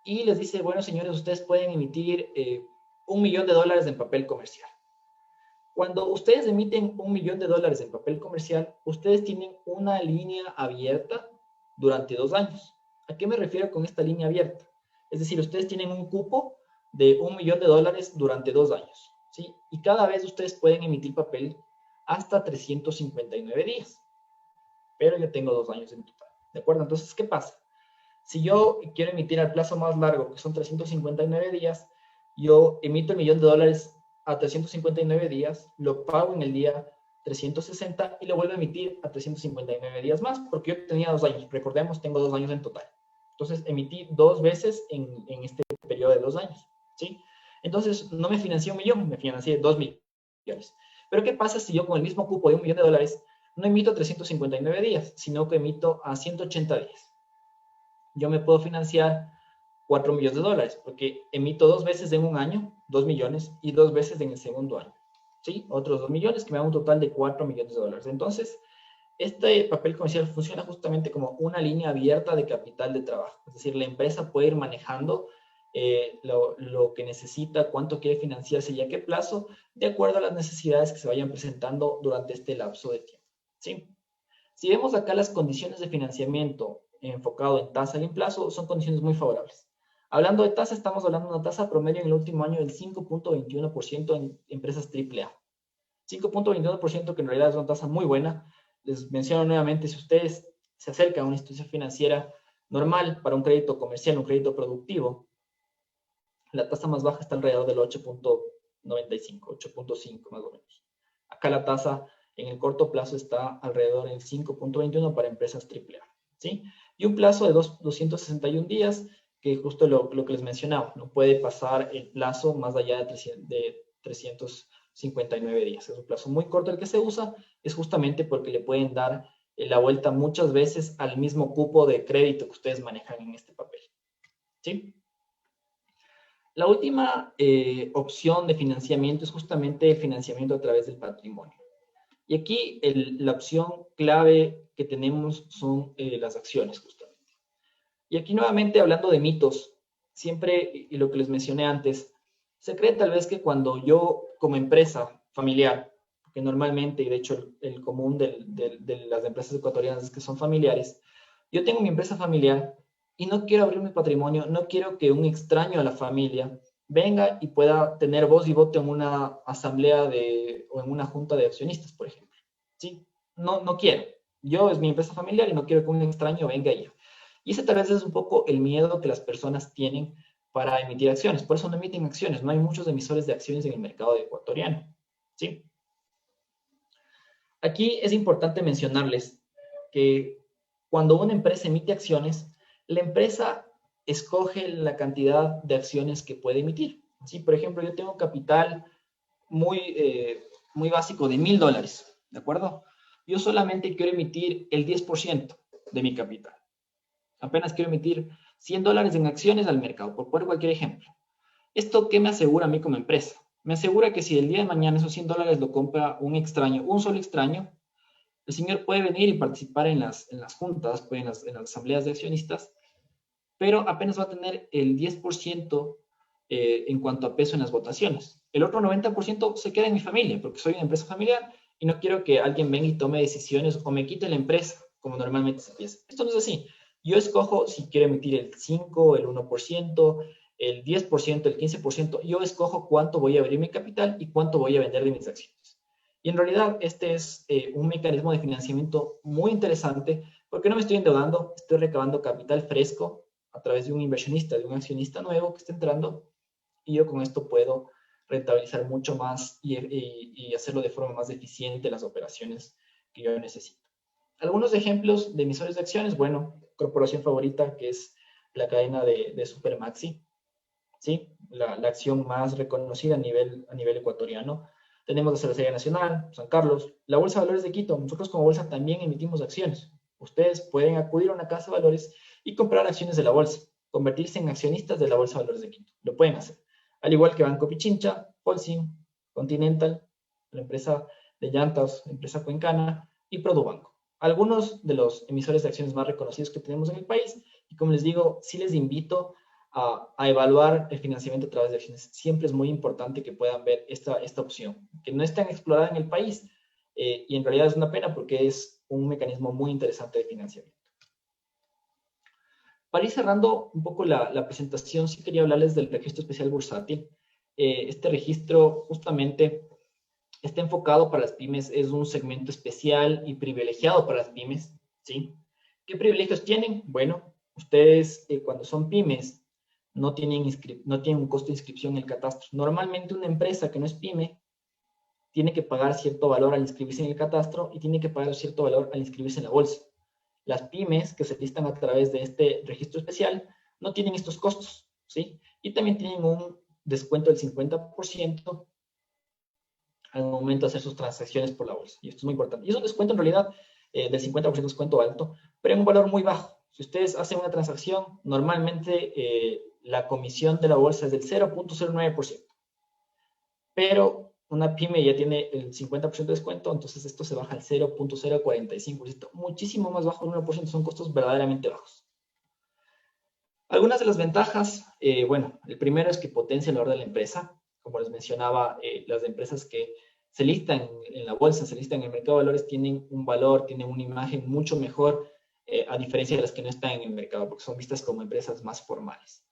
Y les dice, bueno, señores, ustedes pueden emitir $1 millón en papel comercial. Cuando ustedes emiten $1 millón en papel comercial, ustedes tienen una línea abierta durante 2 años. ¿A qué me refiero con esta línea abierta? Es decir, ustedes tienen un cupo de $1 millón durante 2 años, ¿sí? Y cada vez ustedes pueden emitir papel hasta 359 días. Pero yo tengo 2 años en total, ¿de acuerdo? Entonces, ¿qué pasa? Si yo quiero emitir al plazo más largo, que son 359 días, yo emito $1 millón a 359 días, lo pago en el día 360 y lo vuelvo a emitir a 359 días más, porque yo tenía 2 años. Recordemos, tengo 2 años en total. Entonces, emití 2 veces en este periodo de 2 años, ¿sí? Entonces, no me financié $1 millón, me financié 2 millones. Pero, ¿qué pasa si yo con el mismo cupo de $1 millón no emito 359 días, sino que emito a 180 días? Yo me puedo financiar $4 millones, porque emito 2 veces en un año, 2 millones, y 2 veces en el segundo año, ¿sí? Otros 2 millones, que me da un total de $4 millones. Entonces, Este papel comercial funciona justamente como una línea abierta de capital de trabajo. Es decir, la empresa puede ir manejando lo que necesita, cuánto quiere financiarse y a qué plazo, de acuerdo a las necesidades que se vayan presentando durante este lapso de tiempo. ¿Sí? Si vemos acá las condiciones de financiamiento enfocado en tasa al plazo, son condiciones muy favorables. Hablando de tasa, estamos hablando de una tasa promedio en el último año del 5.21% en empresas AAA. 5.21%, que en realidad es una tasa muy buena. Les menciono nuevamente, si ustedes se acercan a una institución financiera normal para un crédito comercial, un crédito productivo, la tasa más baja está alrededor del 8.95, 8.5 más o menos. Acá la tasa en el corto plazo está alrededor del 5.21 para empresas AAA, ¿sí? Y un plazo de 261 días, que justo lo que les mencionaba, no puede pasar el plazo más allá de 359 días. Es un plazo muy corto el que se usa, es justamente porque le pueden dar la vuelta muchas veces al mismo cupo de crédito que ustedes manejan en este papel, ¿sí? La última opción de financiamiento es justamente el financiamiento a través del patrimonio. Y aquí la opción clave que tenemos son las acciones, justamente. Y aquí nuevamente hablando de mitos, siempre, y lo que les mencioné antes, se cree tal vez que cuando yo como empresa familiar, que normalmente, y de hecho el común de las empresas ecuatorianas es que son familiares, yo tengo mi empresa familiar y no quiero abrir mi patrimonio, no quiero que un extraño a la familia venga y pueda tener voz y voto en una asamblea o en una junta de accionistas, por ejemplo. ¿Sí? No quiero. Yo es mi empresa familiar y no quiero que un extraño venga allá. Y ese tal vez es un poco el miedo que las personas tienen para emitir acciones. Por eso no emiten acciones. No hay muchos emisores de acciones en el mercado ecuatoriano. ¿Sí? Aquí es importante mencionarles que cuando una empresa emite acciones, la empresa escoge la cantidad de acciones que puede emitir. ¿Sí? Por ejemplo, yo tengo capital muy básico de $1,000, ¿de acuerdo? Yo solamente quiero emitir el 10% de mi capital. Apenas quiero emitir $100 en acciones al mercado, por poner cualquier ejemplo. ¿Esto qué me asegura a mí como empresa? Me asegura que si el día de mañana esos $100 lo compra un extraño, un solo extraño, el señor puede venir y participar en las juntas, en las asambleas de accionistas, pero apenas va a tener el 10% en cuanto a peso en las votaciones. El otro 90% se queda en mi familia, porque soy una empresa familiar y no quiero que alguien venga y tome decisiones o me quite la empresa, como normalmente se piensa. Esto no es así. Yo escojo si quiero emitir el 5, el 1%, el 10%, el 15%. Yo escojo cuánto voy a abrir mi capital y cuánto voy a vender de mis acciones. Y en realidad este es un mecanismo de financiamiento muy interesante porque no me estoy endeudando, estoy recabando capital fresco a través de un inversionista, de un accionista nuevo que está entrando y yo con esto puedo rentabilizar mucho más y hacerlo de forma más eficiente las operaciones que yo necesito. Algunos ejemplos de emisores de acciones, bueno, corporación favorita que es la cadena de Supermaxi, ¿sí? La acción más reconocida a nivel ecuatoriano. Tenemos la Cervecería Nacional, San Carlos, la Bolsa de Valores de Quito. Nosotros como bolsa también emitimos acciones. Ustedes pueden acudir a una casa de valores y comprar acciones de la bolsa, convertirse en accionistas de la Bolsa de Valores de Quito. Lo pueden hacer. Al igual que Banco Pichincha, Holcim, Continental, la empresa de llantas, empresa cuencana y Produbanco. Algunos de los emisores de acciones más reconocidos que tenemos en el país. Y como les digo, sí les invito a evaluar el financiamiento a través de acciones. Siempre es muy importante que puedan ver esta opción, que no es tan explorada en el país y en realidad es una pena porque es un mecanismo muy interesante de financiamiento. Para ir cerrando un poco la presentación, sí quería hablarles del registro especial bursátil. Este registro justamente está enfocado para las pymes, es un segmento especial y privilegiado para las pymes, ¿sí? ¿Qué privilegios tienen? Bueno, ustedes cuando son pymes no tienen un costo de inscripción en el catastro. Normalmente una empresa que no es pyme tiene que pagar cierto valor al inscribirse en el catastro y tiene que pagar cierto valor al inscribirse en la bolsa. Las pymes que se listan a través de este registro especial no tienen estos costos, ¿sí? Y también tienen un descuento del 50% al momento de hacer sus transacciones por la bolsa. Y esto es muy importante. Y es un descuento en realidad del 50% descuento alto, pero en un valor muy bajo. Si ustedes hacen una transacción, normalmente la comisión de la bolsa es del 0.09%. Pero una pyme ya tiene el 50% de descuento, entonces esto se baja al 0.045%, muchísimo más bajo del 1%, son costos verdaderamente bajos. Algunas de las ventajas, bueno, el primero es que potencia el valor de la empresa. Como les mencionaba, las empresas que se listan en la bolsa, se listan en el mercado de valores, tienen un valor, tienen una imagen mucho mejor, a diferencia de las que no están en el mercado, porque son vistas como empresas más formales.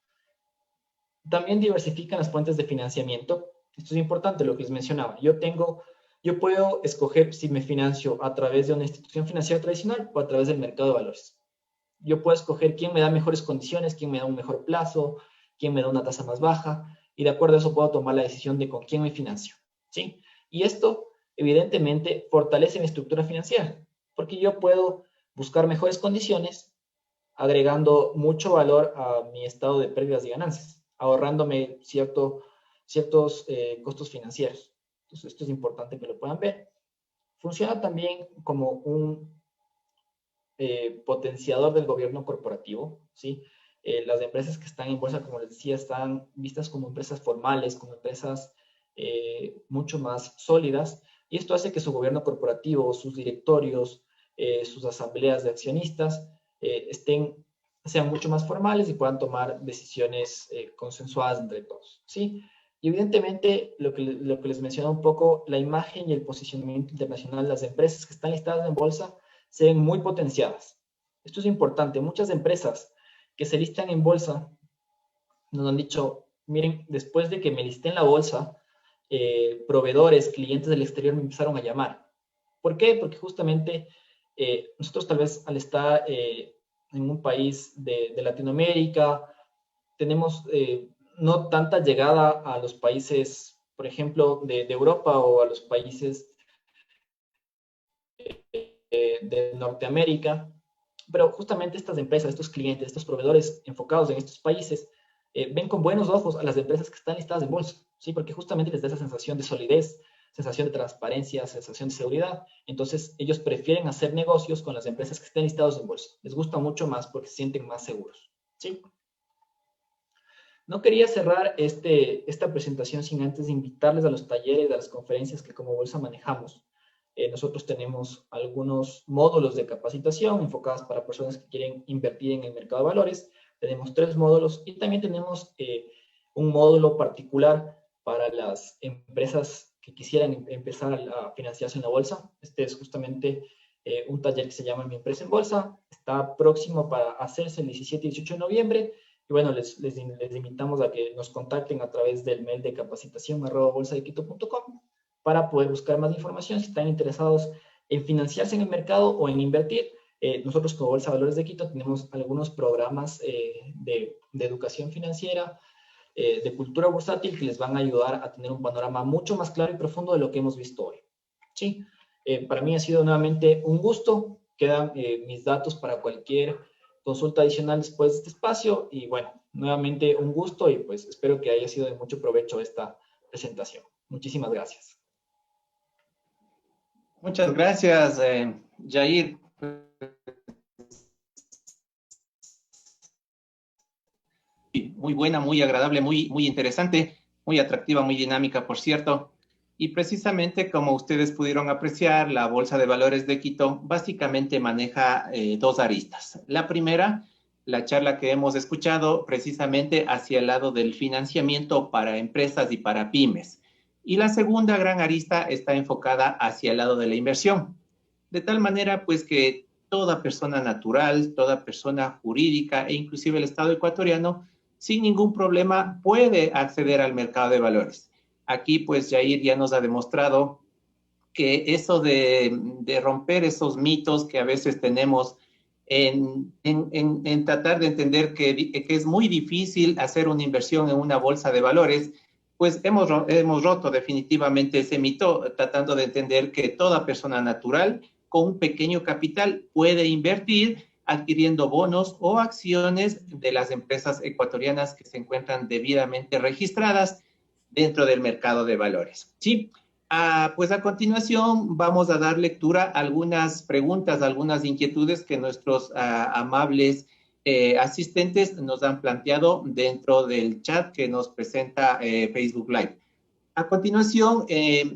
También diversifican las fuentes de financiamiento. Esto es importante, lo que les mencionaba. Yo puedo escoger si me financio a través de una institución financiera tradicional o a través del mercado de valores. Yo puedo escoger quién me da mejores condiciones, quién me da un mejor plazo, quién me da una tasa más baja, y de acuerdo a eso puedo tomar la decisión de con quién me financio, ¿sí? Y esto, evidentemente, fortalece mi estructura financiera, porque yo puedo buscar mejores condiciones, agregando mucho valor a mi estado de pérdidas y ganancias, ahorrándome ciertos costos financieros. Entonces, esto es importante que lo puedan ver. Funciona también como un potenciador del gobierno corporativo, ¿sí? Las empresas que están en bolsa, como les decía, están vistas como empresas formales, como empresas mucho más sólidas, y esto hace que su gobierno corporativo, sus directorios, sus asambleas de accionistas sean mucho más formales y puedan tomar decisiones consensuadas entre todos, ¿sí? Y evidentemente, lo que les mencionaba un poco, la imagen y el posicionamiento internacional de las empresas que están listadas en bolsa se ven muy potenciadas. Esto es importante. Muchas empresas que se listan en bolsa nos han dicho, miren, después de que me listé en la bolsa, proveedores, clientes del exterior me empezaron a llamar. ¿Por qué? Porque justamente nosotros tal vez al estar en un país de Latinoamérica, tenemos no tanta llegada a los países, por ejemplo, de Europa o a los países de Norteamérica, pero justamente estas empresas, estos clientes, estos proveedores enfocados en estos países, ven con buenos ojos a las empresas que están listadas en bolsa, ¿sí? Porque justamente les da esa sensación de solidez, sensación de transparencia, sensación de seguridad. Entonces, ellos prefieren hacer negocios con las empresas que estén listadas en bolsa. Les gusta mucho más porque se sienten más seguros, ¿sí? No quería cerrar esta presentación sin antes invitarles a los talleres, a las conferencias que como bolsa manejamos. Nosotros tenemos algunos módulos de capacitación enfocados para personas que quieren invertir en el mercado de valores. Tenemos 3 módulos y también tenemos un módulo particular para las empresas que quisieran empezar a financiarse en la bolsa. Este es justamente un taller que se llama Mi Empresa en Bolsa. Está próximo para hacerse el 17 y 18 de noviembre. Y bueno, les invitamos a que nos contacten a través del mail de capacitación@bolsadequito.com para poder buscar más información si están interesados en financiarse en el mercado o en invertir. Nosotros como Bolsa de Valores de Quito tenemos algunos programas de educación financiera, de cultura bursátil que les van a ayudar a tener un panorama mucho más claro y profundo de lo que hemos visto hoy. ¿Sí? Para mí ha sido nuevamente un gusto. Quedan mis datos para cualquier consulta adicional después de este espacio. Y bueno, nuevamente un gusto y pues espero que haya sido de mucho provecho esta presentación. Muchísimas gracias. Muchas gracias, Jair. Muy buena, muy agradable, muy interesante, muy atractiva, muy dinámica, por cierto. Y precisamente como ustedes pudieron apreciar, la Bolsa de Valores de Quito básicamente maneja 2 aristas. La primera, la charla que hemos escuchado precisamente hacia el lado del financiamiento para empresas y para pymes. Y la segunda gran arista está enfocada hacia el lado de la inversión. De tal manera, pues, que toda persona natural, toda persona jurídica e inclusive el Estado ecuatoriano, sin ningún problema, puede acceder al mercado de valores. Aquí, pues, Jair ya nos ha demostrado que eso de romper esos mitos que a veces tenemos en tratar de entender que es muy difícil hacer una inversión en una bolsa de valores, pues hemos roto definitivamente ese mito, tratando de entender que toda persona natural con un pequeño capital puede invertir adquiriendo bonos o acciones de las empresas ecuatorianas que se encuentran debidamente registradas dentro del mercado de valores. Sí, pues a continuación vamos a dar lectura a algunas preguntas, algunas inquietudes que nuestros amables asistentes nos han planteado dentro del chat que nos presenta Facebook Live. A continuación,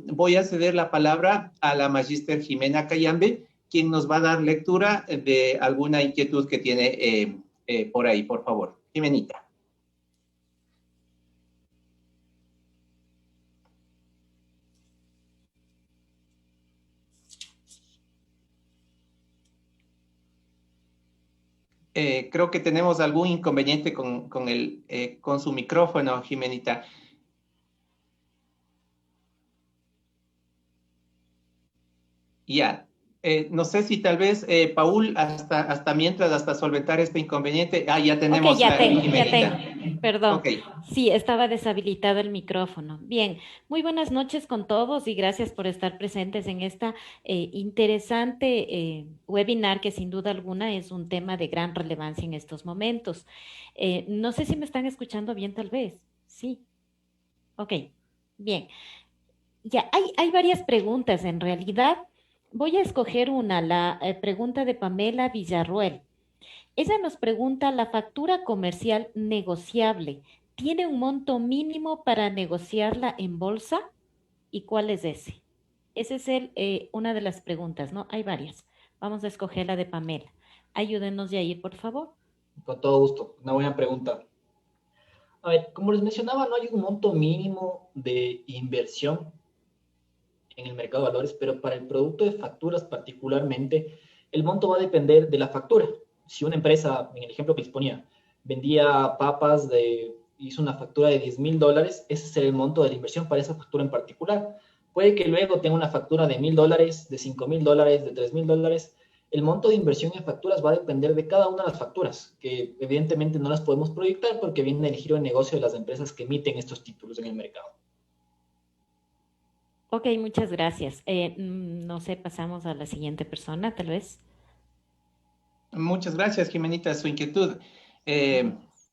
voy a ceder la palabra a la magíster Jimena Cayambe, quien nos va a dar lectura de alguna inquietud que tiene por ahí, por favor. Jimenita. Creo que tenemos algún inconveniente con su micrófono, Jimenita. Ya. No sé si tal vez, Paul, hasta solventar este inconveniente. Ya tenemos Ok, ya tengo, Jimenita. Perdón. Ok. Sí, estaba deshabilitado el micrófono. Bien, muy buenas noches con todos y gracias por estar presentes en esta interesante webinar que sin duda alguna es un tema de gran relevancia en estos momentos. No sé si me están escuchando bien, tal vez. Sí. Ok, bien. Ya, hay varias preguntas en realidad. Voy a escoger una, la pregunta de Pamela Villarruel. Ella nos pregunta, ¿la factura comercial negociable tiene un monto mínimo para negociarla en bolsa? ¿Y cuál es ese? Esa es una de las preguntas, ¿no? Hay varias. Vamos a escoger la de Pamela. Ayúdenos, Yair, por favor. Con todo gusto. Una buena pregunta. A ver, como les mencionaba, no hay un monto mínimo de inversión en el mercado de valores, pero para el producto de facturas particularmente, el monto va a depender de la factura. Si una empresa, en el ejemplo que les ponía, vendía papas, hizo una factura de $10,000, ese será el monto de la inversión para esa factura en particular. Puede que luego tenga una factura de $1,000, de $5,000, de $3,000. El monto de inversión en facturas va a depender de cada una de las facturas, que evidentemente no las podemos proyectar porque viene el giro de negocio de las empresas que emiten estos títulos en el mercado. Ok, muchas gracias. No sé, pasamos a la siguiente persona, tal vez. Muchas gracias, Jimenita, su inquietud.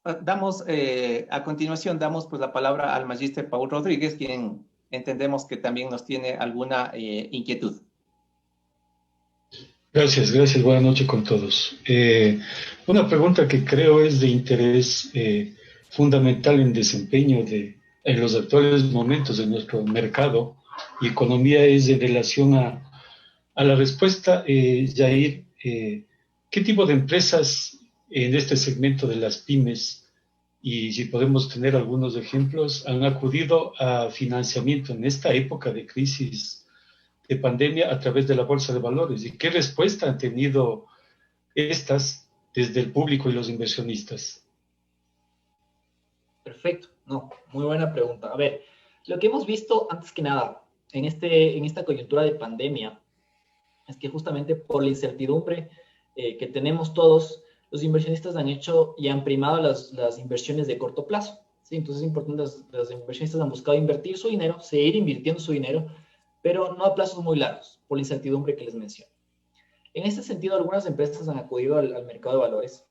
A continuación, damos pues la palabra al magíster Paul Rodríguez, quien entendemos que también nos tiene alguna inquietud. Gracias, buenas noches con todos. Una pregunta que creo es de interés fundamental en desempeño en los actuales momentos de nuestro mercado y economía es en relación a la respuesta, Jair, ¿qué tipo de empresas en este segmento de las pymes, y si podemos tener algunos ejemplos, han acudido a financiamiento en esta época de crisis de pandemia a través de la bolsa de valores? ¿Y qué respuesta han tenido estas desde el público y los inversionistas? Perfecto, no, muy buena pregunta. A ver, lo que hemos visto antes que nada en esta coyuntura de pandemia es que justamente por la incertidumbre que tenemos todos, los inversionistas han hecho y han primado las inversiones de corto plazo. ¿Sí? Entonces es importante, los inversionistas han buscado invertir su dinero, seguir invirtiendo su dinero, pero no a plazos muy largos, por la incertidumbre que les menciono. En este sentido, algunas empresas han acudido al mercado de valores.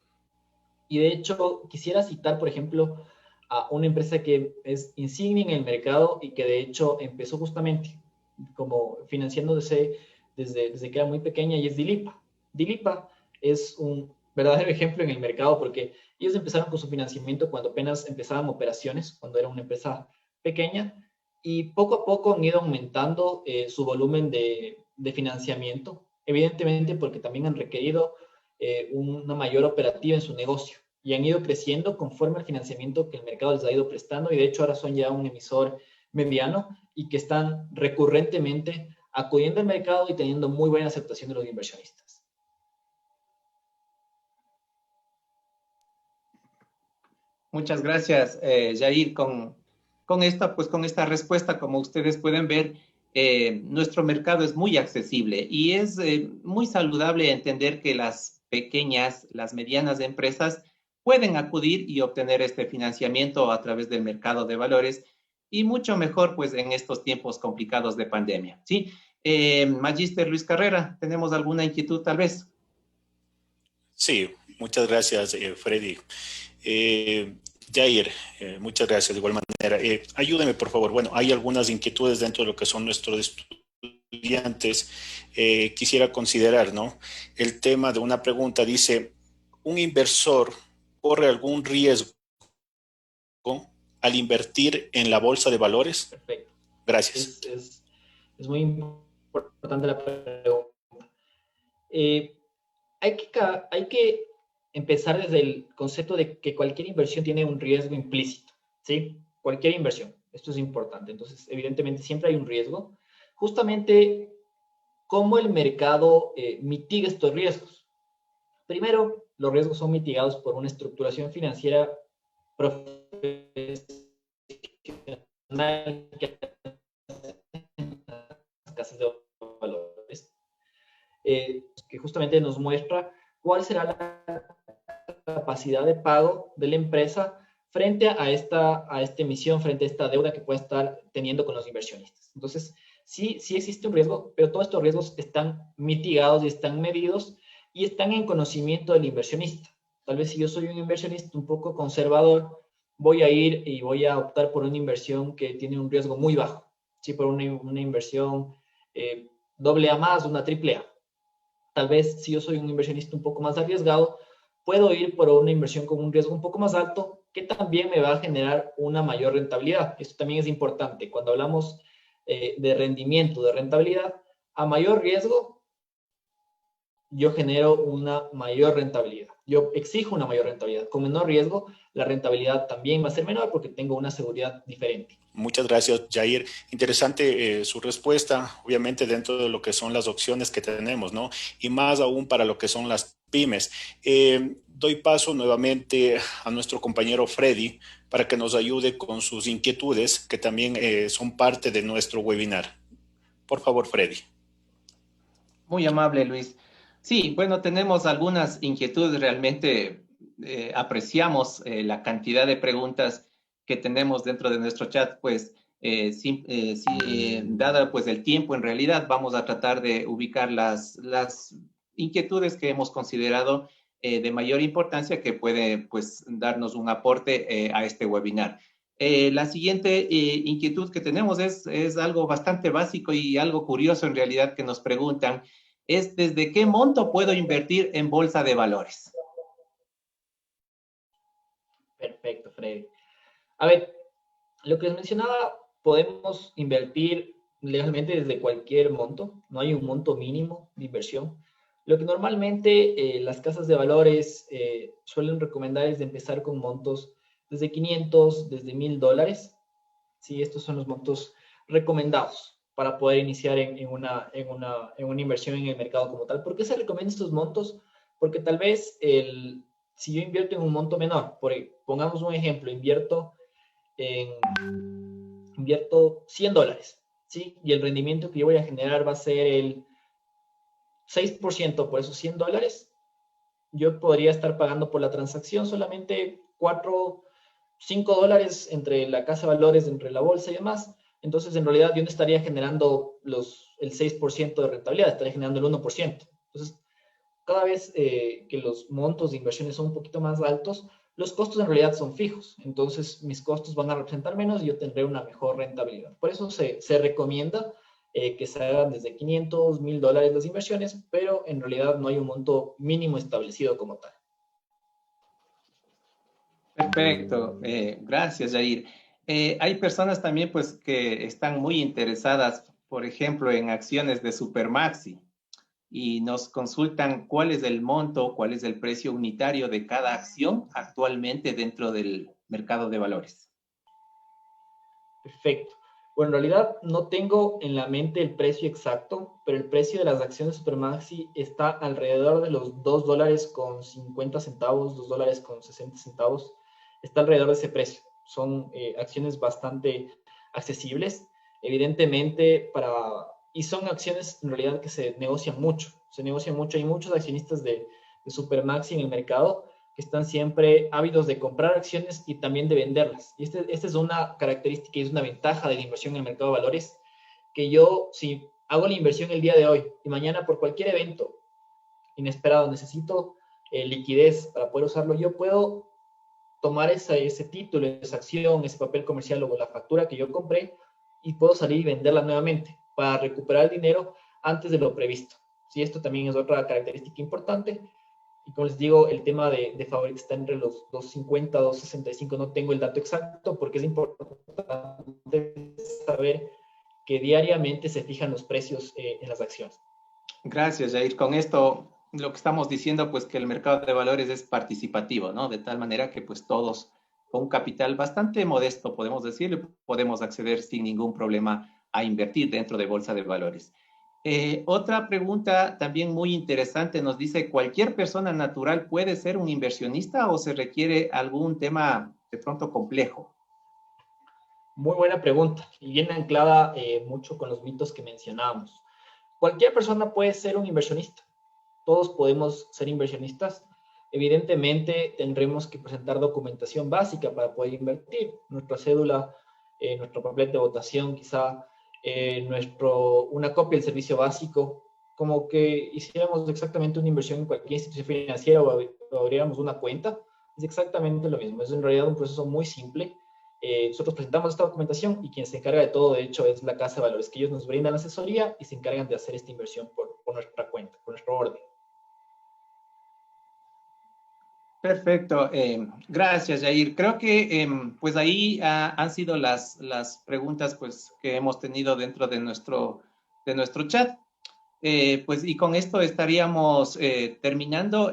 Y de hecho, quisiera citar, por ejemplo, a una empresa que es insignia en el mercado y que de hecho empezó justamente como financiándose desde que era muy pequeña, y es Dilipa. Dilipa es un verdadero ejemplo en el mercado porque ellos empezaron con su financiamiento cuando apenas empezaban operaciones, cuando era una empresa pequeña, y poco a poco han ido aumentando su volumen de financiamiento, evidentemente porque también han requerido una mayor operativa en su negocio y han ido creciendo conforme al financiamiento que el mercado les ha ido prestando, y de hecho ahora son ya un emisor mediano y que están recurrentemente acudiendo al mercado y teniendo muy buena aceptación de los inversionistas. Muchas gracias, Jair. Con esta respuesta, como ustedes pueden ver, nuestro mercado es muy accesible y es muy saludable entender que las pequeñas, las medianas empresas pueden acudir y obtener este financiamiento a través del mercado de valores, y mucho mejor pues en estos tiempos complicados de pandemia. ¿Sí? Magíster Luis Carrera, ¿tenemos alguna inquietud tal vez? Sí, muchas gracias, Freddy. Jair, muchas gracias de igual manera. Ayúdeme, por favor. Bueno, hay algunas inquietudes dentro de lo que son nuestros estudiantes. Quisiera considerar, ¿no? El tema de una pregunta dice, ¿un inversor corre algún riesgo al invertir en la bolsa de valores? Perfecto. Gracias. Es muy importante la pregunta. Hay que empezar desde el concepto de que cualquier inversión tiene un riesgo implícito, ¿sí? Cualquier inversión, esto es importante. Entonces, evidentemente, siempre hay un riesgo. Justamente, ¿cómo el mercado mitiga estos riesgos? Primero, los riesgos son mitigados por una estructuración financiera profesional que las casas de valores, que justamente nos muestra cuál será la capacidad de pago de la empresa frente a esta emisión, frente a esta deuda que puede estar teniendo con los inversionistas. Entonces, sí existe un riesgo, pero todos estos riesgos están mitigados y están medidos y están en conocimiento del inversionista. Tal vez si yo soy un inversionista un poco conservador, voy a ir y voy a optar por una inversión que tiene un riesgo muy bajo, ¿sí? Por una inversión AA más, una AAA. Tal vez si yo soy un inversionista un poco más arriesgado, puedo ir por una inversión con un riesgo un poco más alto, que también me va a generar una mayor rentabilidad. Esto también es importante. Cuando hablamos de rendimiento, de rentabilidad, a mayor riesgo, yo genero una mayor rentabilidad. Yo exijo una mayor rentabilidad. Con menor riesgo, la rentabilidad también va a ser menor porque tengo una seguridad diferente. Muchas gracias, Jair. Interesante su respuesta, obviamente dentro de lo que son las opciones que tenemos, ¿no? Y más aún para lo que son las pymes. Doy paso nuevamente a nuestro compañero Freddy para que nos ayude con sus inquietudes, que también son parte de nuestro webinar. Por favor, Freddy. Muy amable, Luis. Sí, bueno, tenemos algunas inquietudes. Realmente apreciamos la cantidad de preguntas que tenemos dentro de nuestro chat. Pues, dada pues el tiempo, en realidad vamos a tratar de ubicar las inquietudes que hemos considerado de mayor importancia que puede pues darnos un aporte a este webinar. La siguiente inquietud que tenemos es algo bastante básico y algo curioso en realidad, que nos preguntan, es ¿desde qué monto puedo invertir en bolsa de valores? Perfecto, Freddy. A ver, lo que les mencionaba, podemos invertir legalmente desde cualquier monto, no hay un monto mínimo de inversión. Lo que normalmente las casas de valores suelen recomendar es de empezar con montos desde 500, desde $1,000. Sí, estos son los montos recomendados para poder iniciar en una inversión en el mercado como tal. ¿Por qué se recomiendan estos montos? Porque tal vez si yo invierto en un monto menor, pongamos un ejemplo, invierto $100, ¿sí? Y el rendimiento que yo voy a generar va a ser el 6% por esos $100, yo podría estar pagando por la transacción solamente $5 entre la casa de valores, entre la bolsa y demás. Entonces, en realidad, yo no estaría generando el 6% de rentabilidad, estaría generando el 1%. Entonces, cada vez que los montos de inversiones son un poquito más altos, los costos en realidad son fijos. Entonces, mis costos van a representar menos y yo tendré una mejor rentabilidad. Por eso se recomienda que se hagan desde 500, $1,000 las inversiones, pero en realidad no hay un monto mínimo establecido como tal. Perfecto, gracias, Jair. Hay personas también pues que están muy interesadas, por ejemplo, en acciones de Supermaxi y nos consultan cuál es el monto, cuál es el precio unitario de cada acción actualmente dentro del mercado de valores. Perfecto. Bueno, en realidad no tengo en la mente el precio exacto, pero el precio de las acciones Supermaxi está alrededor de los $2.50, $2.60. Está alrededor de ese precio. Son acciones bastante accesibles. Evidentemente, y son acciones en realidad que se negocian mucho. Hay muchos accionistas de Supermaxi en el mercado que están siempre ávidos de comprar acciones y también de venderlas. Y esta es una característica y es una ventaja de la inversión en el mercado de valores, que yo, si hago la inversión el día de hoy y mañana por cualquier evento inesperado necesito liquidez para poder usarlo, yo puedo tomar ese título, esa acción, ese papel comercial o la factura que yo compré y puedo salir y venderla nuevamente para recuperar el dinero antes de lo previsto. Sí, esto también es otra característica importante. Y como les digo, el tema de Favorit está entre los 2.50, 2.65. No tengo el dato exacto porque es importante saber que diariamente se fijan los precios en las acciones. Gracias, Jair. Con esto, lo que estamos diciendo, pues que el mercado de valores es participativo, ¿no? De tal manera que pues todos con un capital bastante modesto, podemos decirle, podemos acceder sin ningún problema a invertir dentro de bolsa de valores. Otra pregunta también muy interesante nos dice, ¿cualquier persona natural puede ser un inversionista o se requiere algún tema de pronto complejo? Muy buena pregunta y viene anclada mucho con los mitos que mencionábamos. Cualquier persona puede ser un inversionista. Todos podemos ser inversionistas. Evidentemente tendremos que presentar documentación básica para poder invertir. Nuestra cédula, nuestro papel de votación, quizá una copia del servicio básico, como que hiciéramos exactamente una inversión en cualquier institución financiera o abriéramos una cuenta. Es exactamente lo mismo. Es en realidad un proceso muy simple. Nosotros presentamos esta documentación y quien se encarga de todo, de hecho, es la Casa de Valores, que ellos nos brindan asesoría y se encargan de hacer esta inversión por nuestra cuenta, por nuestro orden. Perfecto, gracias, Jair. Creo que pues ahí han sido las preguntas pues, que hemos tenido dentro de nuestro chat. Pues y con esto estaríamos terminando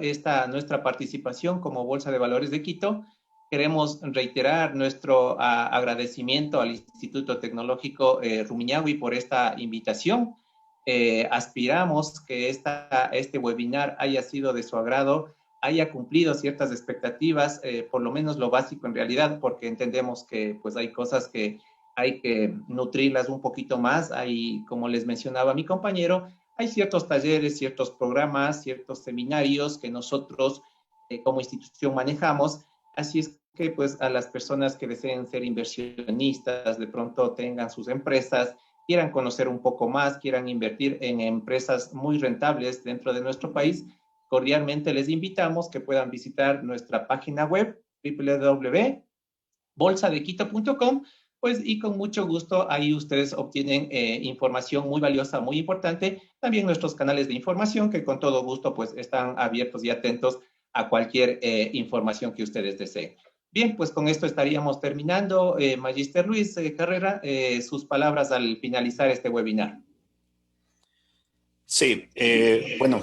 nuestra participación como Bolsa de Valores de Quito. Queremos reiterar nuestro agradecimiento al Instituto Tecnológico Rumiñahui por esta invitación. Aspiramos que este webinar haya sido de su agrado, haya cumplido ciertas expectativas, por lo menos lo básico en realidad, porque entendemos que pues hay cosas que hay que nutrirlas un poquito más. Hay, como les mencionaba mi compañero, hay ciertos talleres, ciertos programas, ciertos seminarios que nosotros como institución manejamos. Así es que pues a las personas que deseen ser inversionistas, de pronto tengan sus empresas, quieran conocer un poco más, quieran invertir en empresas muy rentables dentro de nuestro país, cordialmente les invitamos que puedan visitar nuestra página web www.bolsadequito.com, pues y con mucho gusto ahí ustedes obtienen información muy valiosa, muy importante. También nuestros canales de información que con todo gusto pues están abiertos y atentos a cualquier información que ustedes deseen. Bien, pues con esto estaríamos terminando. Magister Luis Carrera, sus palabras al finalizar este webinar. Sí, bueno,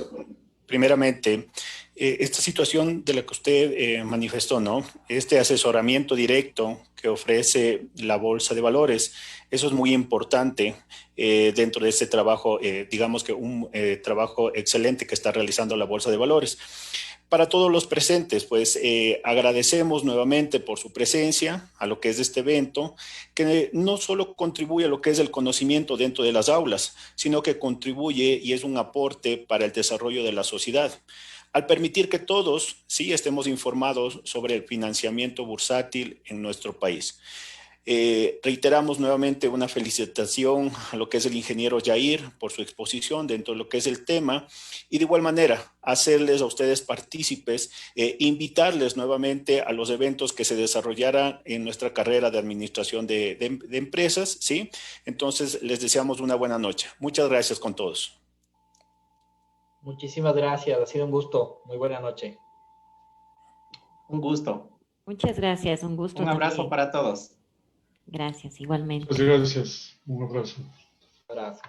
primeramente, esta situación de la que usted manifestó, ¿no? Este asesoramiento directo que ofrece la Bolsa de Valores, eso es muy importante dentro de este trabajo, digamos que un trabajo excelente que está realizando la Bolsa de Valores. Para todos los presentes, pues agradecemos nuevamente por su presencia a lo que es este evento, que no solo contribuye a lo que es el conocimiento dentro de las aulas, sino que contribuye y es un aporte para el desarrollo de la sociedad. Al permitir que todos sí estemos informados sobre el financiamiento bursátil en nuestro país. Reiteramos nuevamente una felicitación a lo que es el ingeniero Jair por su exposición dentro de lo que es el tema y de igual manera hacerles a ustedes partícipes, invitarles nuevamente a los eventos que se desarrollarán en nuestra carrera de administración de empresas, ¿sí? Entonces les deseamos una buena noche. Muchas gracias con todos. Muchísimas gracias, ha sido un gusto. Muy buena noche. Un gusto. Muchas gracias, un gusto. Un abrazo también para todos. Gracias, igualmente. Muchas gracias. Un abrazo. Un abrazo.